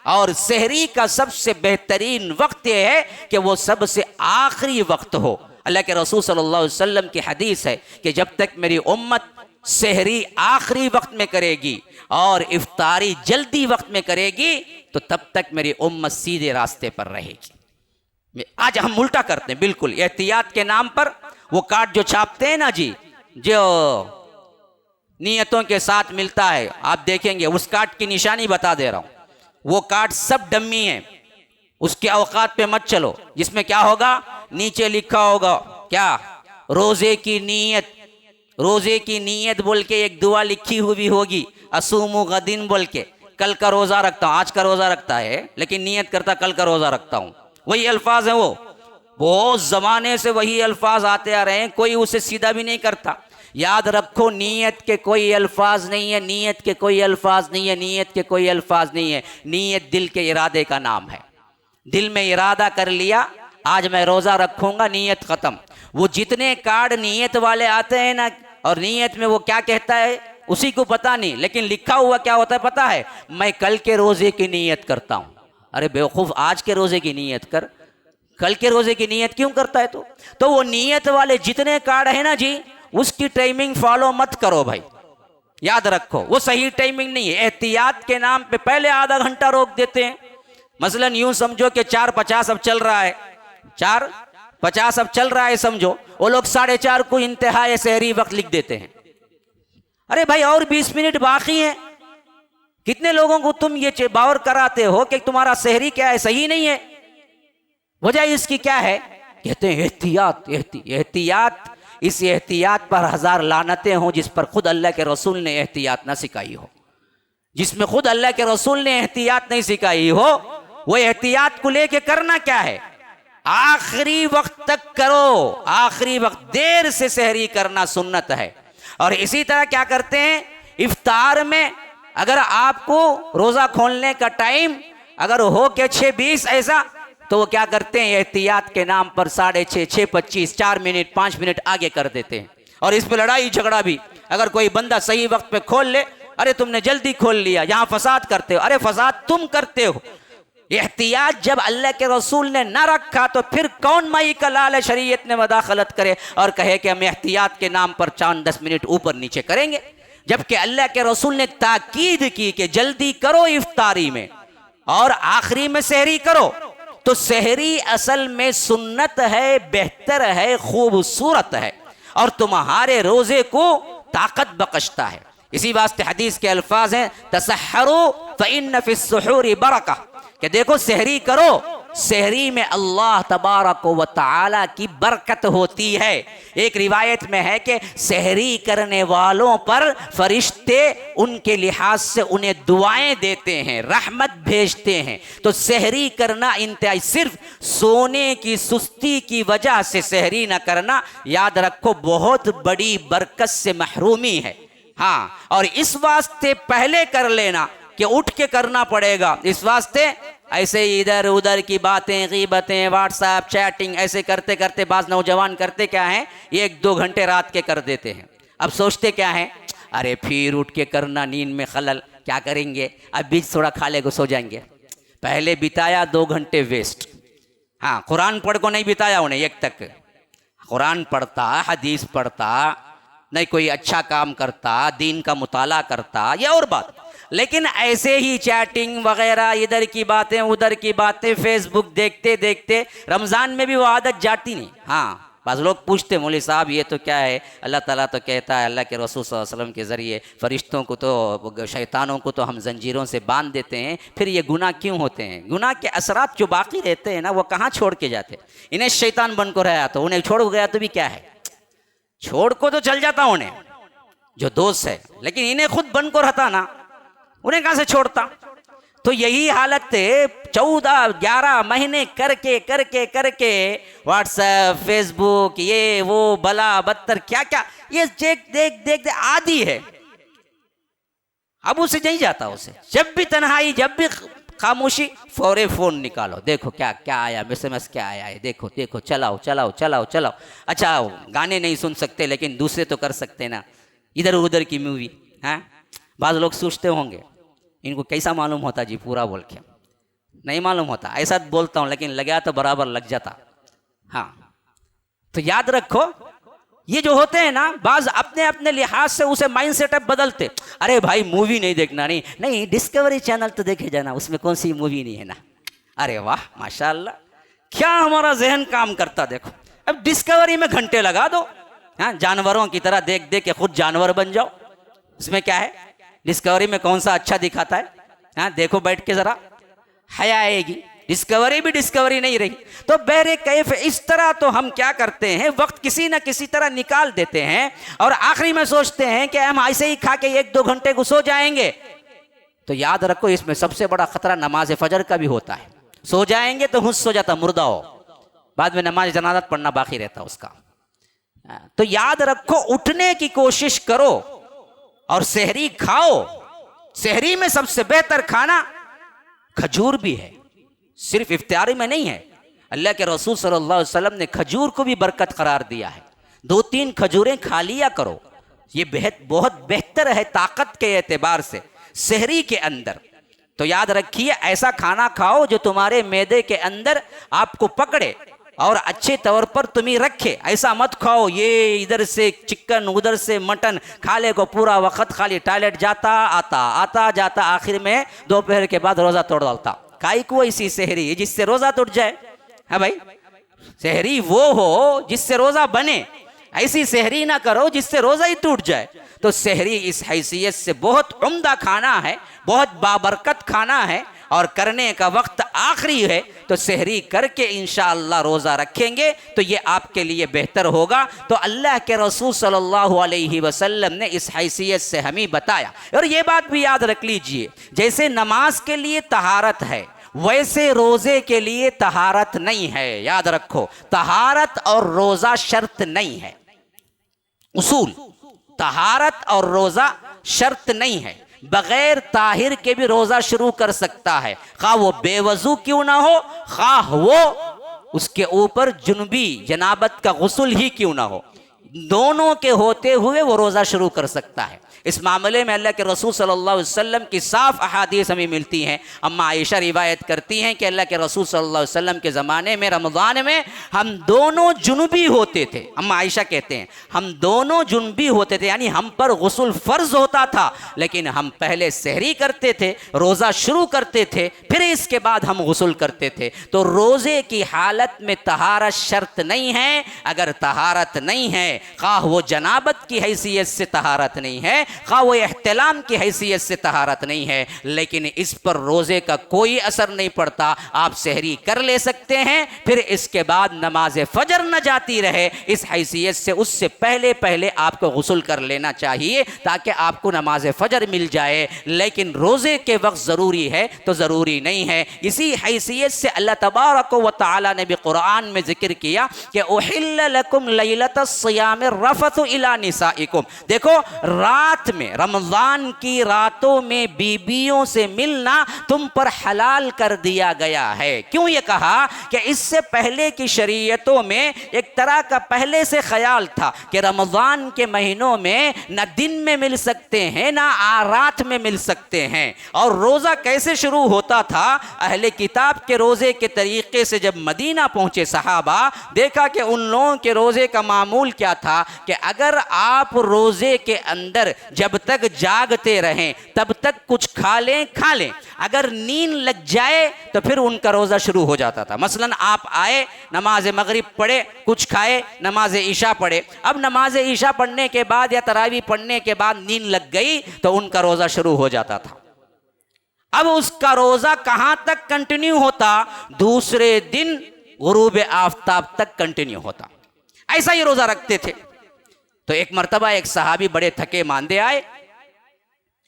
और सहरी का सबसे बेहतरीन वक्त यह है कि वो सबसे आखिरी वक्त हो। अल्लाह के रसूल सल्लल्लाहु अलैहि वसल्लम की हदीस है कि जब तक मेरी उम्मत सहरी आखिरी वक्त में करेगी और इफ्तारी जल्दी वक्त में करेगी तो तब तक मेरी उम्मत सीधे रास्ते पर रहेगी। आज हम उल्टा करते हैं, बिल्कुल एहतियात के नाम पर वो कार्ड जो छापते हैं ना जी, जो नीयतों के साथ मिलता है। आप देखेंगे उस कार्ड की निशानी बता दे रहा हूँ, वो कार्ड सब डम्मी है, उसके औकात पे मत चलो। जिसमें क्या होगा, नीचे लिखा होगा क्या, रोजे की नीयत, रोजे की नीयत बोल के एक दुआ लिखी हुई होगी, असूमु गदिन बोल के, कल का रोजा रखता हूँ। आज का रोजा रखता है लेकिन नीयत करता कल का रोजा रखता हूँ। वही अल्फाज है, वो बहुत जमाने से वही अल्फाज आते आ रहे हैं, कोई उसे सीधा भी नहीं करता। याद रखो, नीयत के कोई अल्फाज नहीं है, नीयत के कोई अल्फाज नहीं है, नीयत के कोई अल्फाज नहीं है। नीयत दिल के इरादे का नाम है। दिल में इरादा कर लिया आज मैं रोजा रखूंगा, नीयत खत्म। वो जितने कार्ड नीयत वाले आते हैं ना, और नीयत में वो क्या कहता है उसी को पता नहीं, लेकिन लिखा हुआ क्या होता है पता है, मैं कल के रोजे की नीयत करता हूं। अरे बेवकूफ, आज के रोजे की नीयत कर, कल के रोजे की नीयत क्यों करता है? तो वो नीयत वाले जितने कार्ड है ना जी, उसकी टाइमिंग फॉलो मत करो भाई, याद रखो वो सही टाइमिंग नहीं है। एहतियात के नाम पे पहले आधा घंटा रोक देते हैं। मसलन यूं समझो कि 4:50 अब चल रहा है, 4:50 अब चल रहा है समझो, वो लोग 4:30 को इंतहाए सहरी वक्त लिख देते हैं। अरे भाई और 20 मिनट बाकी हैं। कितने लोगों को तुम ये बावर कराते हो कि तुम्हारा सहरी क्या है, सही नहीं है। वजह इसकी क्या है? कहते हैं एहतियात, एहतियात। इस एहतियात पर हजार लानतें हों जिस पर खुद अल्लाह के रसूल ने एहतियात ना सिखाई हो। जिसमें खुद अल्लाह के रसूल ने एहतियात नहीं सिखाई हो, वो एहतियात को लेके करना क्या है, आखिरी वक्त तक करो। आखिरी वक्त, देर से सहरी करना सुन्नत है। और इसी तरह क्या करते हैं, इफ्तार में अगर आपको रोजा खोलने का टाइम अगर हो के 6:20 ऐसा, तो वो क्या करते हैं, एहतियात के नाम पर 6:30, 6:25, 4 मिनट 5 मिनट आगे कर देते हैं। और इस पर लड़ाई झगड़ा भी। अगर कोई बंदा सही वक्त पे खोल ले, अरे तुमने जल्दी खोल लिया, यहां फसाद करते हो। अरे फसाद तुम करते हो। एहतियात जब अल्लाह के रसूल ने ना रखा तो फिर कौन माई का लाल है शरीयत में मदाखलत करे और कहे कि हम एहतियात के नाम पर 4-10 मिनट ऊपर नीचे करेंगे, जबकि अल्लाह के रसूल ने ताकीद की कि जल्दी करो इफ्तारी में और आखिरी में सहरी करो। तो सहरी असल में सुन्नत है, बेहतर है, खूबसूरत है और तुम्हारे रोजे को ताकत बख्शता है। इसी वास्ते हदीस के अल्फाज हैं, तसहरो फ़इन्न फ़िस्सुहूरि बरका, कि देखो सहरी करो, सहरी में अल्लाह तबारक व तआला की बरकत होती है। एक रिवायत में है कि सहरी करने वालों पर फरिश्ते उनके लिहाज से उन्हें दुआएं देते हैं, रहमत भेजते हैं। तो सहरी करना इंतहाई, सिर्फ सोने की सुस्ती की वजह से सहरी न करना, याद रखो बहुत बड़ी बरकत से महरूमी है। हाँ, और इस वास्ते पहले कर लेना कि उठ के करना पड़ेगा। इस वास्ते ऐसे इधर उधर की बातें, गीबतें, व्हाट्सएप चैटिंग ऐसे करते करते बाज नौजवान करते क्या हैं, 1-2 घंटे रात के कर देते हैं। अब सोचते क्या हैं, अरे फिर उठ के करना, नींद में खलल, क्या करेंगे, अब बीच थोड़ा खा ले को सो जाएंगे। पहले बिताया 2 घंटे वेस्ट। हाँ, कुरान पढ़ को नहीं बिताया उन्हें एक तक। कुरान पढ़ता, हदीस पढ़ता, नहीं कोई अच्छा काम करता, दीन का मुताला करता, ये और बात। लेकिन ऐसे ही चैटिंग वगैरह, इधर की बातें उधर की बातें, फेसबुक देखते देखते रमज़ान में भी वो आदत जाती नहीं। हाँ, बस लोग पूछते मौलवी साहब ये तो क्या है, अल्लाह ताला तो कहता है अल्लाह के रसूल सल्लल्लाहु अलैहि वसल्लम के ज़रिए फरिश्तों को तो, शैतानों को तो हम जंजीरों से बांध देते हैं, फिर ये गुनाह क्यों होते हैं? गुनाह के असरात जो बाकी रहते हैं ना, वो कहाँ छोड़ के जाते? इन्हें शैतान बन को रहा तो उन्हें छोड़ गया तो भी क्या है, छोड़ को तो चल जाता उन्हें जो दोस्त है, लेकिन इन्हें खुद बन को रहता ना, उन्हें कहां से छोड़ता? तो यही हालत है, 14-11 महीने करके करके करके व्हाट्सएप, फेसबुक, ये वो बला बदतर क्या क्या, ये देख देख देख आदि है। अब उसे नहीं जाता, उसे जब भी तन्हाई, जब भी खामोशी, फौरे फोन निकालो, देखो क्या क्या आया, मैसेज क्या आया है, देखो देखो, चलाओ चलाओ चलाओ चलाओ। अच्छा, गाने नहीं सुन सकते लेकिन दूसरे तो कर सकते ना, इधर उधर की मूवी। हाँ, बाज़ लोग सोचते होंगे इनको कैसा मालूम होता जी पूरा बोल के, नहीं मालूम होता, ऐसा बोलता हूँ लेकिन लगा तो बराबर लग जाता। हाँ, तो याद रखो ये जो होते हैं ना, बाज अपने अपने लिहाज से उसे माइंड सेटअप बदलते। अरे भाई मूवी नहीं देखना, नहीं नहीं डिस्कवरी चैनल तो देखे जाना, उसमें कौन सी मूवी नहीं है ना। अरे वाह माशाल्लाह, क्या हमारा जहन काम करता देखो। अब डिस्कवरी में घंटे लगा दो, हाँ, जानवरों की तरह देख देख के खुद जानवर बन जाओ। इसमें क्या है, डिस्कवरी में कौन सा अच्छा दिखाता है? हाँ देखो बैठ के जरा, हया आएगी। डिस्कवरी भी डिस्कवरी नहीं रही। तो बहरे कैफ, इस तरह तो हम क्या करते हैं, वक्त किसी न किसी तरह निकाल देते हैं और आखिरी में सोचते हैं कि हम ऐसे ही खा के 1-2 घंटे को सो जाएंगे। तो याद रखो इसमें सबसे बड़ा खतरा नमाज फजर का भी होता है। सो जाएंगे तो हुश सो जाता, मुर्दा हो, बाद में नमाज जनाज़त पढ़ना बाकी रहता उसका। तो याद रखो, उठने की कोशिश करो और सहरी खाओ। सहरी में सबसे बेहतर खाना खजूर भी है, सिर्फ इफ्तारी में नहीं है। अल्लाह के रसूल सल्लल्लाहु अलैहि वसल्लम ने खजूर को भी बरकत करार दिया है। 2-3 खजूरें खा लिया करो, ये बहुत बेहतर है ताकत के एतबार से सहरी के अंदर। तो याद रखिए, ऐसा खाना खाओ जो तुम्हारे मैदे के अंदर आपको पकड़े और अच्छे तौर पर तुम्हें रखे। ऐसा मत खाओ ये इधर से चिकन उधर से मटन खा ले को पूरा वक्त खाली टॉयलेट जाता आता जाता, आखिर में दोपहर के बाद रोज़ा तोड़ डालता। काई को ऐसी सहरी है जिससे रोज़ा टूट जाए? हाँ भाई, सहरी वो हो जिससे रोज़ा बने, ऐसी सहरी ना करो जिससे रोज़ा ही टूट जाए। तो सहरी इस हैसियत से बहुत उम्दा खाना है, बहुत बाबरकत खाना है और करने का वक्त आखिरी है। तो सहरी करके इंशाअल्लाह रोज़ा रखेंगे तो ये आपके लिए बेहतर होगा। तो अल्लाह के रसूल सल्लल्लाहु अलैहि वसल्लम ने इस हैसियत से हमें बताया। और ये बात भी याद रख लीजिए, जैसे नमाज के लिए तहारत है वैसे रोज़े के लिए तहारत नहीं है। याद रखो, तहारत और रोज़ा शर्त नहीं है। उसूल, तहारत और रोज़ा शर्त नहीं है। बगैर ताहिर के भी रोज़ा शुरू कर सकता है, खा वो बेवजू क्यों ना हो, खा वो उसके ऊपर जुनबी जनाबत का गुस्ल ही क्यों ना हो, दोनों के होते हुए वो रोज़ा शुरू कर सकता है। इस मामले में अल्लाह के रसूल सल्लल्लाहु अलैहि वसल्लम की साफ अहादीस हमें मिलती हैं। अम्मा आयशा रिवायत करती हैं कि अल्लाह के रसूल सल्लल्लाहु अलैहि वसल्लम के ज़माने में रमज़ान में हम दोनों जुनबी होते थे। अम्मा आयशा कहते हैं हम दोनों जुनबी होते थे, यानी हम पर गुस्ल फ़र्ज होता था, लेकिन हम पहले सहरी करते थे, रोज़ा शुरू करते थे, फिर इसके बाद हम गुस्ल करते थे। तो रोज़े की हालत में तहारत शर्त नहीं है। अगर तहारत नहीं है, खा वो जनाबत की हैसियत से तहारत नहीं है, खा वो एहतलाम की हैसियत से तहारत नहीं है, लेकिन इस पर रोज़े का कोई असर नहीं पड़ता। आप सहरी कर ले सकते हैं, फिर इसके बाद नमाज फजर न जाती रहे, इस हैसियत से उससे पहले पहले आपको गुस्ल कर लेना चाहिए ताकि आपको नमाज फजर मिल जाए। लेकिन रोज़े के वक्त ज़रूरी है तो ज़रूरी नहीं है। इसी हैसियत से अल्लाह तबारक व तआला ने भी कुरान में जिक्र किया कि उहिल्ल लकुम लैलतस सियाम रफ़तु इला निसाइकुम। देखो, रात में, रमज़ान की रातों में बीबियों से मिलना तुम पर हलाल कर दिया गया है। क्यों ये कहा कि इससे पहले की शरीयतों में एक तरह का पहले से ख्याल था कि रमज़ान के महीनों में न दिन में मिल सकते हैं ना रात में मिल सकते हैं। और रोज़ा कैसे शुरू होता था? अहले किताब के रोज़े के तरीक़े से जब मदीना पहुँचे सहाबा, देखा कि उन लोगों के रोज़े का मामूल क्या था कि अगर आप रोज़े के अंदर जब तक जागते रहें तब तक कुछ खा लें, अगर नींद लग जाए तो फिर उनका रोज़ा शुरू हो जाता था। मसलन आप आए, नमाज मगरिब पढ़े, कुछ खाए, नमाज ईशा पढ़े, अब नमाज ईशा पढ़ने के बाद या तरावी पढ़ने के बाद नींद लग गई तो उनका रोज़ा शुरू हो जाता था। अब उसका रोज़ा कहाँ तक कंटिन्यू होता? दूसरे दिन गुरूब आफ्ताब तक कंटिन्यू होता। ऐसा ही रोज़ा रखते थे। तो एक मर्तबा एक सहाबी बड़े थके मांदे आए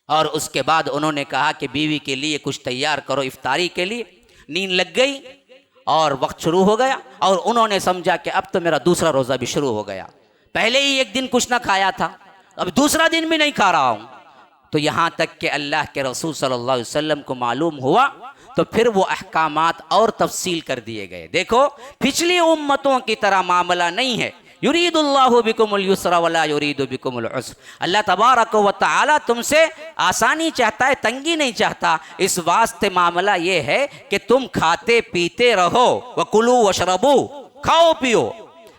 और उसके बाद उन्होंने कहा कि बीवी के लिए कुछ तैयार करो इफ्तारी के लिए। नींद लग गई और वक्त शुरू हो गया और उन्होंने समझा कि अब तो मेरा दूसरा रोज़ा भी शुरू हो गया। पहले ही एक दिन कुछ ना खाया था, अब दूसरा दिन भी नहीं खा रहा हूँ। तो यहाँ तक कि अल्लाह के रसूल सल्लल्लाहु अलैहि वसल्लम को मालूम हुआ तो फिर वो अहकामात और तफसील कर दिए गए। देखो, पिछली उम्मतों की तरह मामला नहीं है। युरीदुल्लाहु बिकुमुल युस्रा वला युरीदु बिकुमुल उस्र। अल्लाह तबारक व तआला तुमसे आसानी चाहता है, तंगी नहीं चाहता। इस वास्ते मामला ये है कि तुम खाते पीते रहो, वकुलू वशरबू, खाओ पियो,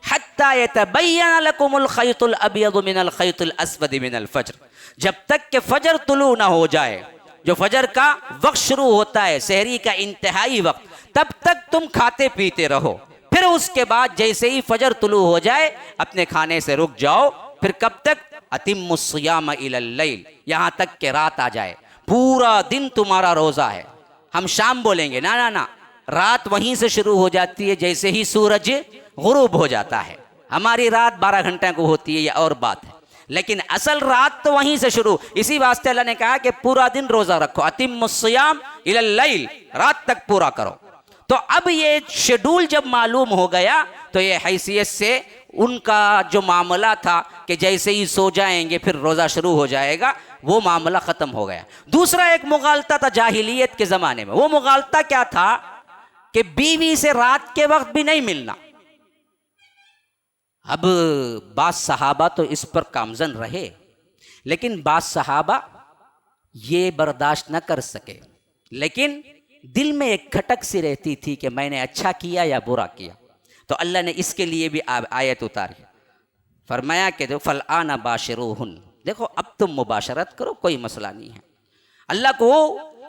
हत्ता यतबय्यन लकुमुल खैतुल अबयदु मिनल खैतिल अस्वद मिनल फज्र, जब तक कि फजर तुलू ना हो जाए। जो फजर का वक्त शुरू होता है, सहरी का इंतहाई वक्त, तब तक तुम खाते पीते रहो। फिर उसके बाद जैसे ही फजर तुलू हो जाए अपने खाने से रुक जाओ। फिर कब तक? अतिम्मुस्सियाम इलल लैल, यहाँ तक के रात आ जाए, पूरा दिन तुम्हारा रोज़ा है। हम शाम बोलेंगे, ना ना ना, रात वहीं से शुरू हो जाती है जैसे ही सूरज गुरूब हो जाता है। हमारी रात 12 घंटे को होती है, ये और बात है, लेकिन असल रात तो वहीं से शुरू। इसी वास्ते अल्लाह ने कहा कि पूरा दिन रोज़ा रखो, अतिम्मुस्सियाम इलल लैल, रात तक पूरा करो। तो अब ये शेड्यूल जब मालूम हो गया तो ये हैसियत से उनका जो मामला था कि जैसे ही सो जाएंगे फिर रोज़ा शुरू हो जाएगा, वो मामला ख़त्म हो गया। दूसरा एक मुगालता था जाहिलियत के ज़माने में। वो मुगालता क्या था कि बीवी से रात के वक्त भी नहीं मिलना। अब बास सहाबा तो इस पर कामजन रहे, लेकिन बास सहाबा ये बर्दाश्त न कर सके, लेकिन दिल में एक खटक सी रहती थी कि मैंने अच्छा किया या बुरा किया। तो अल्लाह ने इसके लिए भी आयत उतारी, फरमाया कि दो फलआना बाशिरूहुन, देखो अब तुम मुबाशरत करो, कोई मसला नहीं है। अल्लाह को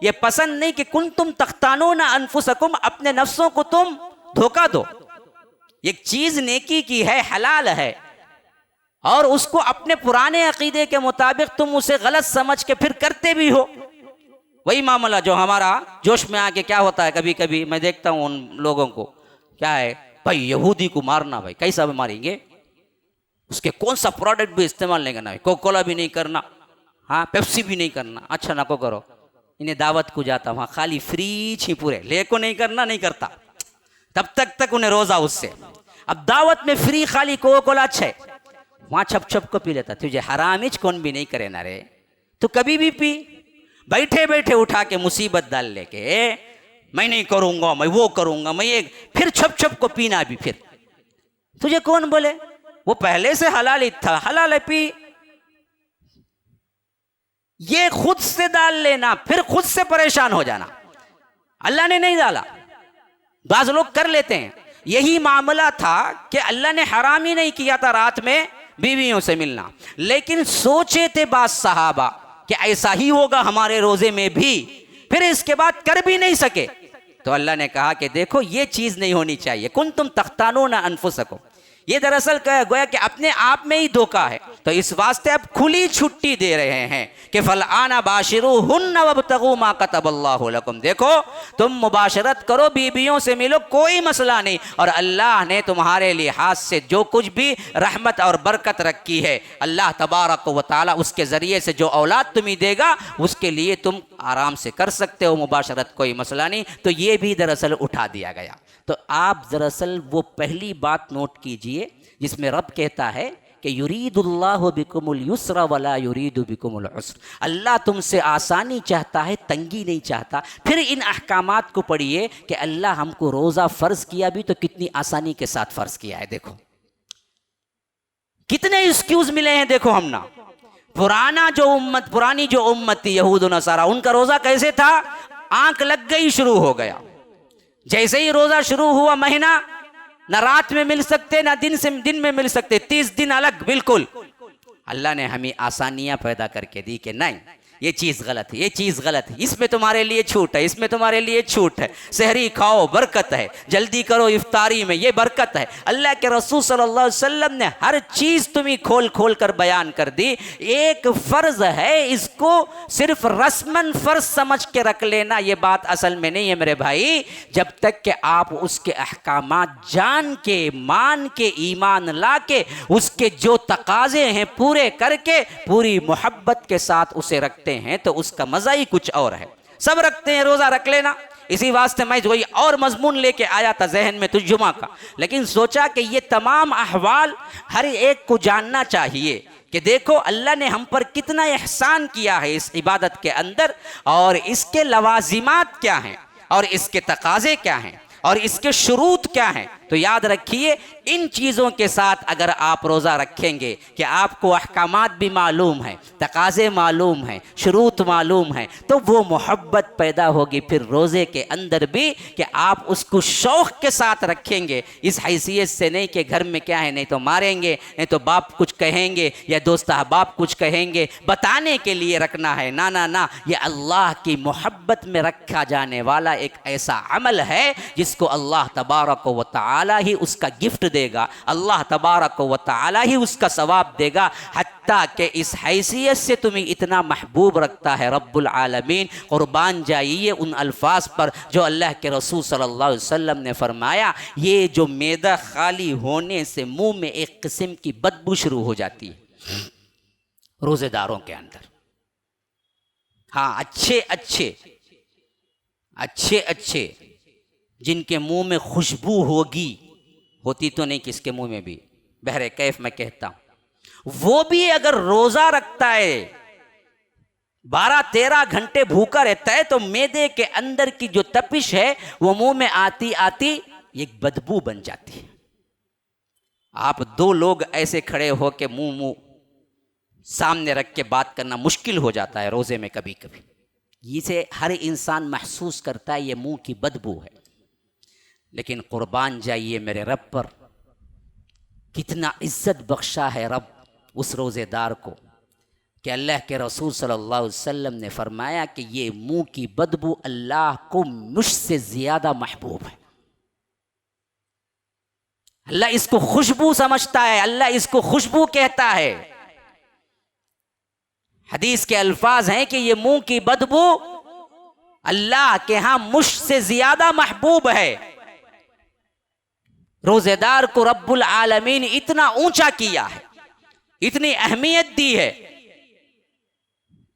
ये पसंद नहीं कि कुन तुम तख्तानूना अनफुसकुम, अपने नफ्सों को तुम धोखा दो। एक चीज नेकी की है, हलाल है, और उसको अपने पुराने अकीदे के मुताबिक तुम उसे गलत समझ के फिर करते भी हो। वही मामला जो हमारा जोश में आके क्या होता है, कभी कभी मैं देखता हूँ उन लोगों को, क्या है भाई यहूदी को मारना, भाई कैसा मारेंगे, उसके कौन सा प्रोडक्ट भी इस्तेमाल नहीं करना, कोका कोला भी नहीं करना, हाँ पेप्सी भी नहीं करना, अच्छा ना को करो। इन्हें दावत को जाता वहाँ खाली फ्री पूरे ले को नहीं करना, नहीं करता तब तक उन्हें रोजा उससे। अब दावत में फ्री खाली कोका कोला अच्छा है, वहाँ छप छप को पी लेता। तुझे हरामिज कौन भी नहीं करे ना रे, तो कभी भी पी, बैठे बैठे उठा के मुसीबत डाल लेके मैं नहीं करूंगा, मैं वो करूंगा, मैं ये, फिर छप छप को पीना भी। फिर तुझे कौन बोले, वो पहले से हलाल ही था, हलाल है पी। ये खुद से डाल लेना, फिर खुद से परेशान हो जाना। अल्लाह ने नहीं डाला, बाज लोग कर लेते हैं। यही मामला था कि अल्लाह ने हराम ही नहीं किया था रात में बीवियों से मिलना, लेकिन सोचे थे बाज सहाबा कि ऐसा ही होगा हमारे रोजे में भी, फिर इसके बाद कर भी नहीं सके। तो अल्लाह ने कहा कि देखो ये चीज नहीं होनी चाहिए, कुन तुम तख्तानूना अनफुसकुम, ये दरअसल गोया कि अपने आप में ही धोखा है। तो इस वास्ते अब खुली छुट्टी दे रहे हैं कि फलआना बाशिरूहुन्ना वब्तगू मा कतबल्लाहु लकुम, देखो तुम मुबाशरत करो, बीबियों से मिलो, कोई मसला नहीं। और अल्लाह ने तुम्हारे लिहाज से जो कुछ भी रहमत और बरकत रखी है, अल्लाह तबारक व तआला उसके ज़रिए से जो औलाद तुम्हें देगा उसके लिए तुम आराम से कर सकते हो मुबाशरत, कोई मसला नहीं। तो ये भी दरअसल उठा दिया गया। तो आप दरअसल वो पहली बात नोट कीजिए जिसमें रब कहता है कि युरीदुल्लाहु बिकुमुल युस्रा वला युरीदु बिकुमुल उस्र, अल्लाह तुमसे आसानी चाहता है, तंगी नहीं चाहता। फिर इन अहकामात को पढ़िए कि अल्लाह हमको रोज़ा फ़र्ज किया भी तो कितनी आसानी के साथ फ़र्ज किया है। देखो कितने एक्सक्यूज़ मिले हैं, देखो हम ना पुरानी जो उम्मत थी यहूद व नसारा, उनका रोज़ा कैसे था, आंख लग गई शुरू हो गया। जैसे ही रोजा शुरू हुआ महीना, ना रात में मिल सकते ना दिन में मिल सकते, 30 दिन अलग बिल्कुल। अल्लाह ने हमें आसानियां पैदा करके दी कि नहीं ये चीज़ गलत है, ये चीज़ गलत है, इसमें तुम्हारे लिए छूट है, इसमें तुम्हारे लिए छूट है। सहरी खाओ बरकत है, जल्दी करो इफ्तारी में, ये बरकत है। अल्लाह के रसूल सल्लल्लाहु अलैहि वसल्लम ने हर चीज़ तुम्हें खोल खोल कर बयान कर दी। एक फ़र्ज है, इसको सिर्फ रस्मन फ़र्ज समझ के रख लेना, ये बात असल में नहीं है मेरे भाई। जब तक कि आप उसके अहकामात जान के, मान के, ईमान ला के, उसके जो तकाजे हैं पूरे करके, पूरी मोहब्बत के साथ उसे रखते हैं तो उसका मजा ही कुछ और है। सब रखते हैं, रोजा रख लेना। इसी वास्ते मैं कोई और मजमून लेके आया था जहन में जुमा का, लेकिन सोचा कि ये तमाम अहवाल हर एक को जानना चाहिए कि देखो अल्लाह ने हम पर कितना एहसान किया है इस इबादत के अंदर, और इसके लवाजिमात क्या हैं, और इसके तकाजे क्या हैं, और इसके शुरूत क्या हैं। तो याद रखिए, इन चीज़ों के साथ अगर आप रोज़ा रखेंगे कि आपको अहकामात भी मालूम है, तकाज़े मालूम हैं, शुरूत मालूम है, तो वो मोहब्बत पैदा होगी फिर रोज़े के अंदर भी कि आप उसको शौक़ के साथ रखेंगे। इस हैसियत से नहीं कि घर में क्या है, नहीं तो मारेंगे, नहीं तो बाप कुछ कहेंगे या दोस्त अहबाब कुछ कहेंगे, बताने के लिए रखना है। ना ना ना, ये अल्लाह की मोहब्बत में रखा जाने वाला एक ऐसा अमल है जिसको अल्लाह तबारक व तआला ताला ही उसका गिफ्ट देगा, अल्लाह तबारक व ताला ही उसका सवाब देगा। हत्ता कि इस हैसियत से तुम्हें इतना महबूब रखता है रब्बुल आलमीन। कुर्बान जाइए उन अल्फाज पर जो अल्लाह के रसूल सल्लल्लाहु अलैहि वसल्लम ने फरमाया, ये जो मैदा खाली होने से मुंह में एक किस्म की बदबू शुरू हो जाती है रोज़ेदारों के अंदर। हाँ, अच्छे अच्छे जिनके मुंह में खुशबू होगी, होती तो नहीं किसके मुंह में भी, बहरे कैफ मैं कहता हूं, वो भी अगर रोजा रखता है 12-13 घंटे भूखा रहता है तो मैदे के अंदर की जो तपिश है वो मुंह में आती आती एक बदबू बन जाती है। आप दो लोग ऐसे खड़े हो के मुंह सामने रख के बात करना मुश्किल हो जाता है रोजे में कभी कभी। इसे हर इंसान महसूस करता है ये मुंह की बदबू है। लेकिन कुर्बान जाइए मेरे रब पर, कितना इज्जत बख्शा है रब उस रोज़ेदार को कि अल्लाह के रसूल सल्लल्लाहु अलैहि वसल्लम ने फरमाया कि ये मुंह की बदबू अल्लाह को मुझसे ज़्यादा महबूब है। अल्लाह इसको खुशबू समझता है, अल्लाह इसको खुशबू कहता है। हदीस के अल्फाज हैं कि ये मुंह की बदबू अल्लाह के यहां मुझसे ज्यादा महबूब है। रोजेदार को रब्बुल आलमीन इतना ऊंचा किया है, इतनी अहमियत दी है,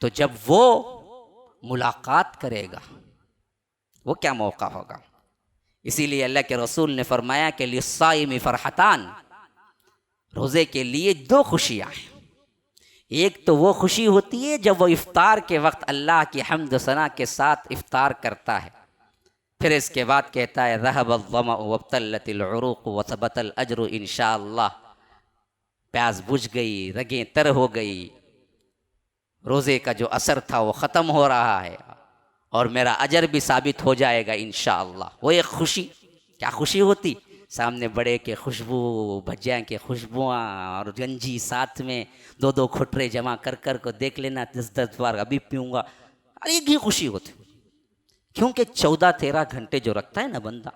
तो जब वो मुलाकात करेगा वो क्या मौका होगा। इसीलिए अल्लाह के रसूल ने फरमाया कि लिस्साइमी फरहतान, रोजे के लिए दो खुशियां हैं। एक तो वो खुशी होती है जब वो इफ्तार के वक्त अल्लाह की हम्द सना के साथ इफ्तार करता है, फिर इसके बाद कहता है रहबल वब्तल्लतिल उरूक़ व सबतल अज्रु इंशाअल्लाह, प्यास बुझ गई, रगें तर हो गई, रोज़े का जो असर था वो ख़त्म हो रहा है और मेरा अजर भी साबित हो जाएगा इंशाअल्लाह। वो एक खुशी, क्या खुशी होती, सामने बड़े के खुशबू, भजिया के खुशबुआँ और गंजी साथ में, 2-2 खुटरे जमा कर कर को देख लेना 10-10 बार अभी पीऊँगा, एक ही खुशी होती। क्योंकि 14-13 घंटे जो रखता है ना बंदा,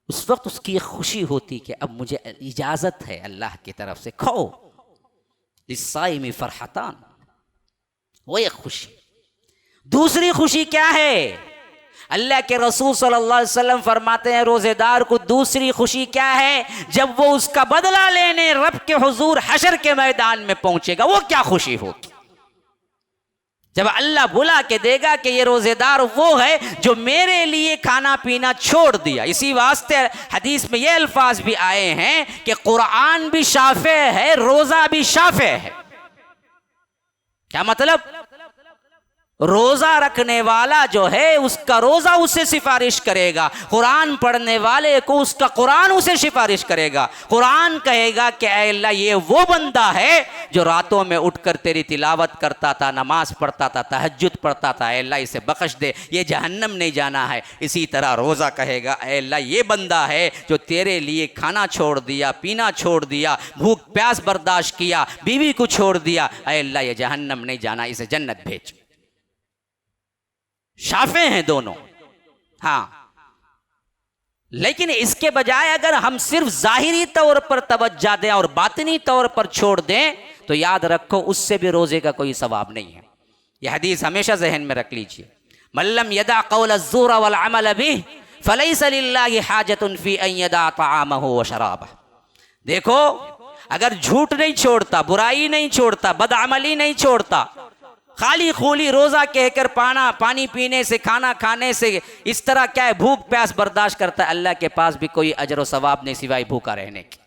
उस वक्त उसकी एक खुशी होती कि अब मुझे इजाज़त है अल्लाह की तरफ से, खाओ लिस्साइमी फरहतान, वो एक खुशी। दूसरी खुशी क्या है, अल्लाह के रसूल सल्लल्लाहु अलैहि वसल्लम फरमाते हैं रोजेदार को दूसरी खुशी क्या है, जब वो उसका बदला लेने रब के हुजूर हशर के मैदान में पहुंचेगा, वो क्या खुशी होगी जब अल्लाह बुला के देगा कि ये रोजेदार वो है जो मेरे लिए खाना पीना छोड़ दिया। इसी वास्ते हदीस में ये अल्फाज भी आए हैं कि कुरान भी शाफे है, रोजा भी शाफे है। क्या मतलब, रोजा रखने वाला जो है उसका रोजा उससे सिफारिश करेगा, कुरान पढ़ने वाले को उसका कुरान उसे सिफारिश करेगा। कुरान कहेगा कि ऐ अल्लाह ये वो बंदा है जो रातों में उठकर तेरी तिलावत करता था, नमाज पढ़ता था, तहज्जुद पढ़ता था, ऐ अल्लाह इसे बख्श दे, ये जहन्नम नहीं जाना है। इसी तरह रोजा कहेगा ऐ अल्लाह ये बंदा है जो तेरे लिए खाना छोड़ दिया, पीना छोड़ दिया, भूख प्यास बर्दाश्त किया, बीवी को छोड़ दिया, ऐ अल्लाह ये जहन्नम नहीं जाना, इसे जन्नत भेज। शाफे हैं दोनों, हाँ। लेकिन इसके बजाय अगर हम सिर्फ जाहिरी तौर पर तवज्जो दें और बातिनी तौर पर छोड़ दें तो याद रखो उससे भी रोजे का कोई सवाब नहीं है। यह हदीस हमेशा जहन में रख लीजिए, मल्लम यदा कौल अज़्ज़ूर वल अमल बिह फलैसा लिल्लाहि हाजतुन फी अन यदा तआमहु व शराबह। देखो, अगर झूठ नहीं छोड़ता, बुराई नहीं छोड़ता, बदअमली नहीं छोड़ता, खाली खूली रोजा कहकर पानी पीने से, खाना खाने से, इस तरह क्या है भूख प्यास बर्दाश्त करता है, अल्लाह के पास भी कोई अजर व सवाब नहीं सिवाय भूखा रहने की।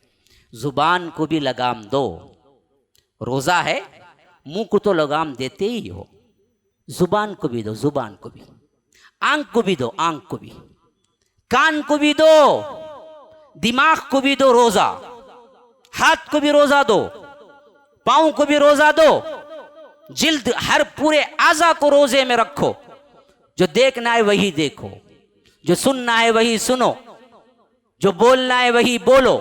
जुबान को भी लगाम दो, रोजा है मुंह को तो लगाम देते ही हो, जुबान को भी दो, जुबान को भी, आंख को भी दो, आंख को भी, कान को भी दो, दिमाग को भी दो रोजा, हाथ को भी रोजा दो, पाँव को भी रोजा दो, जिल्द हर पूरे आज़ा को रोजे में रखो। जो देखना है वही देखो, जो सुनना है वही सुनो, जो बोलना है वही बोलो।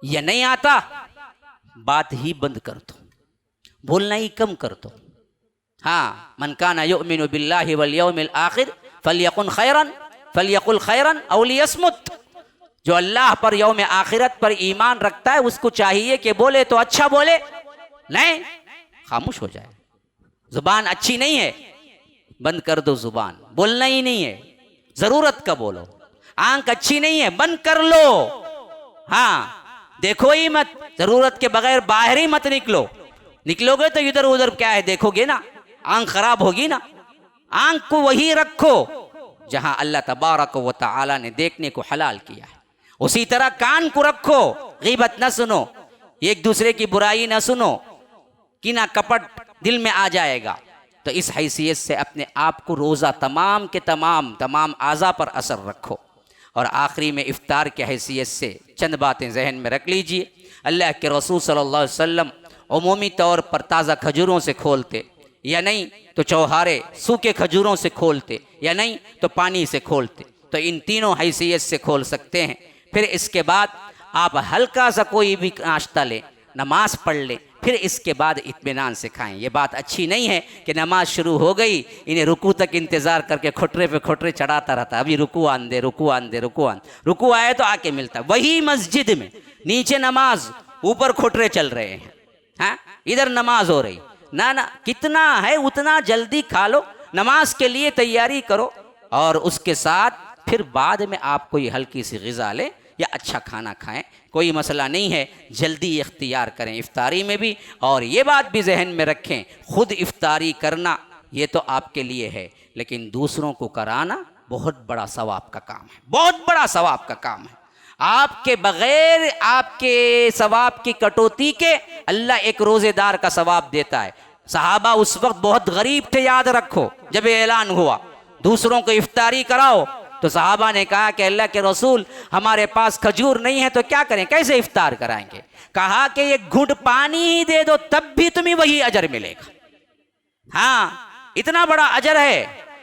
यह नहीं आता, बात ही बंद कर दो, बोलना ही कम कर दो। हाँ, मन काना युमिनु बिल्लाहि वल यौमिल आखिर फलयकुल खैरन औ लियस्मुत। जो अल्लाह पर यौम आखिरत पर ईमान रखता है उसको चाहिए कि बोले तो अच्छा बोले, नहीं खामोश हो जाए। जुबान अच्छी नहीं है, बंद कर दो जुबान, बोलना ही नहीं है, जरूरत का बोलो। आंख अच्छी नहीं है, बंद कर लो, हाँ देखो ही मत, जरूरत के बगैर बाहर ही मत निकलो। निकलोगे तो इधर उधर क्या है देखोगे ना, आंख खराब होगी ना। आंख को वही रखो जहां अल्लाह तबारक व तआला ने देखने को हलाल किया है। उसी तरह कान को रखो, गीबत न सुनो, एक दूसरे की बुराई न सुनो, कीना कपट दिल में आ जाएगा। तो इस हैसियत से अपने आप को रोज़ा तमाम के तमाम आज़ा पर असर रखो। और आखिरी में इफ्तार के हैसियत से चंद बातें जहन में रख लीजिए। अल्लाह के रसूल सल्लल्लाहु अलैहि वसल्लम उमूमी तौर पर ताज़ा खजूरों से खोलते, या नहीं तो चौहारे सूखे खजूरों से खोलते, या नहीं तो पानी से खोलते। तो इन तीनों हैसियत से खोल सकते हैं। फिर इसके बाद आप हल्का सा कोई भी नाश्ता लें, नमाज पढ़ लें, फिर इसके बाद इत्मीनान से खाएं। ये बात अच्छी नहीं है कि नमाज शुरू हो गई, इन्हें रुकू तक इंतज़ार करके खोटरे पे खोटरे चढ़ाता रहता, अभी रुकू आन दे, रुकू आन दे, रुकू आन, रुकू आए तो आके मिलता। वही मस्जिद में नीचे नमाज, ऊपर खोटरे चल रहे हैं, हाँ इधर नमाज हो रही ना। कितना है उतना जल्दी खा लो, नमाज के लिए तैयारी करो, और उसके साथ फिर बाद में आप कोई हल्की सी ग़िज़ा लें या अच्छा खाना खाएं, कोई मसला नहीं है। जल्दी इख्तियार करें इफ्तारी में भी। और ये बात भी जहन में रखें, खुद इफ्तारी करना ये तो आपके लिए है, लेकिन दूसरों को कराना बहुत बड़ा सवाब का काम है, बहुत बड़ा सवाब का काम है। आपके बगैर आपके सवाब की कटौती के अल्लाह एक रोज़ेदार का सवाब देता है। सहाबा उस वक्त बहुत गरीब थे, याद रखो, जब ये ऐलान हुआ दूसरों को इफ्तारी कराओ, तो सहाबा ने कहा कि अल्लाह के रसूल हमारे पास खजूर नहीं है तो क्या करें, कैसे इफ्तार कराएंगे। कहा कि एक घूंट पानी ही दे दो तब भी तुम्हें वही अजर मिलेगा। हाँ इतना बड़ा अजर है।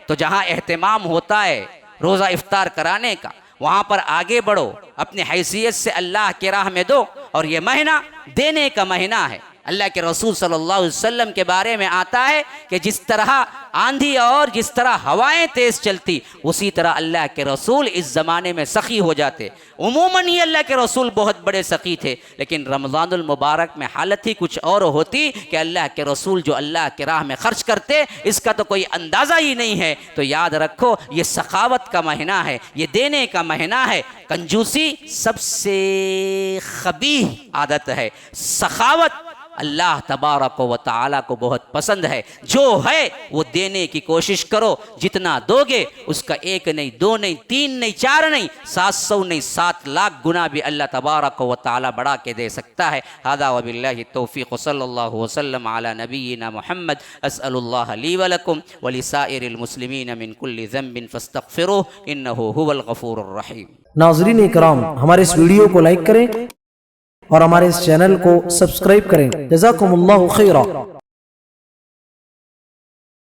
तो जहां एहतिमाम होता है रोज़ा इफ्तार कराने का, वहां पर आगे बढ़ो, अपनी हैसियत से अल्लाह के राह में दो। और ये महीना देने का महीना है। अल्लाह के रसूल सल्लल्लाहु अलैहि वसल्लम के बारे में आता है कि जिस तरह आंधी और जिस तरह हवाएं तेज़ चलती, उसी तरह अल्लाह के रसूल इस ज़माने में सखी हो जाते। उमूमन ही अल्लाह के रसूल बहुत बड़े सखी थे, लेकिन रमज़ानुल मुबारक में हालत ही कुछ और होती कि अल्लाह के रसूल जो अल्लाह के राह में खर्च करते, इसका तो कोई अंदाज़ा ही नहीं है। तो याद रखो ये सखावत का महीना है, ये देने का महीना है। कंजूसी सबसे खबीह आदत है, सखावत अल्लाह तबारक व तआला को बहुत पसंद है। जो है वो देने की कोशिश करो, जितना दोगे उसका एक नहीं, दो नहीं, तीन नहीं, चार नहीं, 700 नहीं, 7 लाख गुना भी अल्लाह तबारक व तआला बढ़ा के दे सकता है। हादा व बिल्लाहि तौफीक, सल्लल्लाहु वसल्लम अला नबीना मुहम्मद। अस्अलुल्लाह ली व लकुम व लिसाइरिल मुस्लिमीन मिन कुल्ली ज़ंबिन फस्तगफिरुहु इन्नहु हुवल गफूरुर रहीम। नाज़रीन इकराम, हमारे इस वीडियो को लाइक करें और हमारे इस चैनल को सब्सक्राइब करें। जज़ाकुमुल्लाहु खैरा।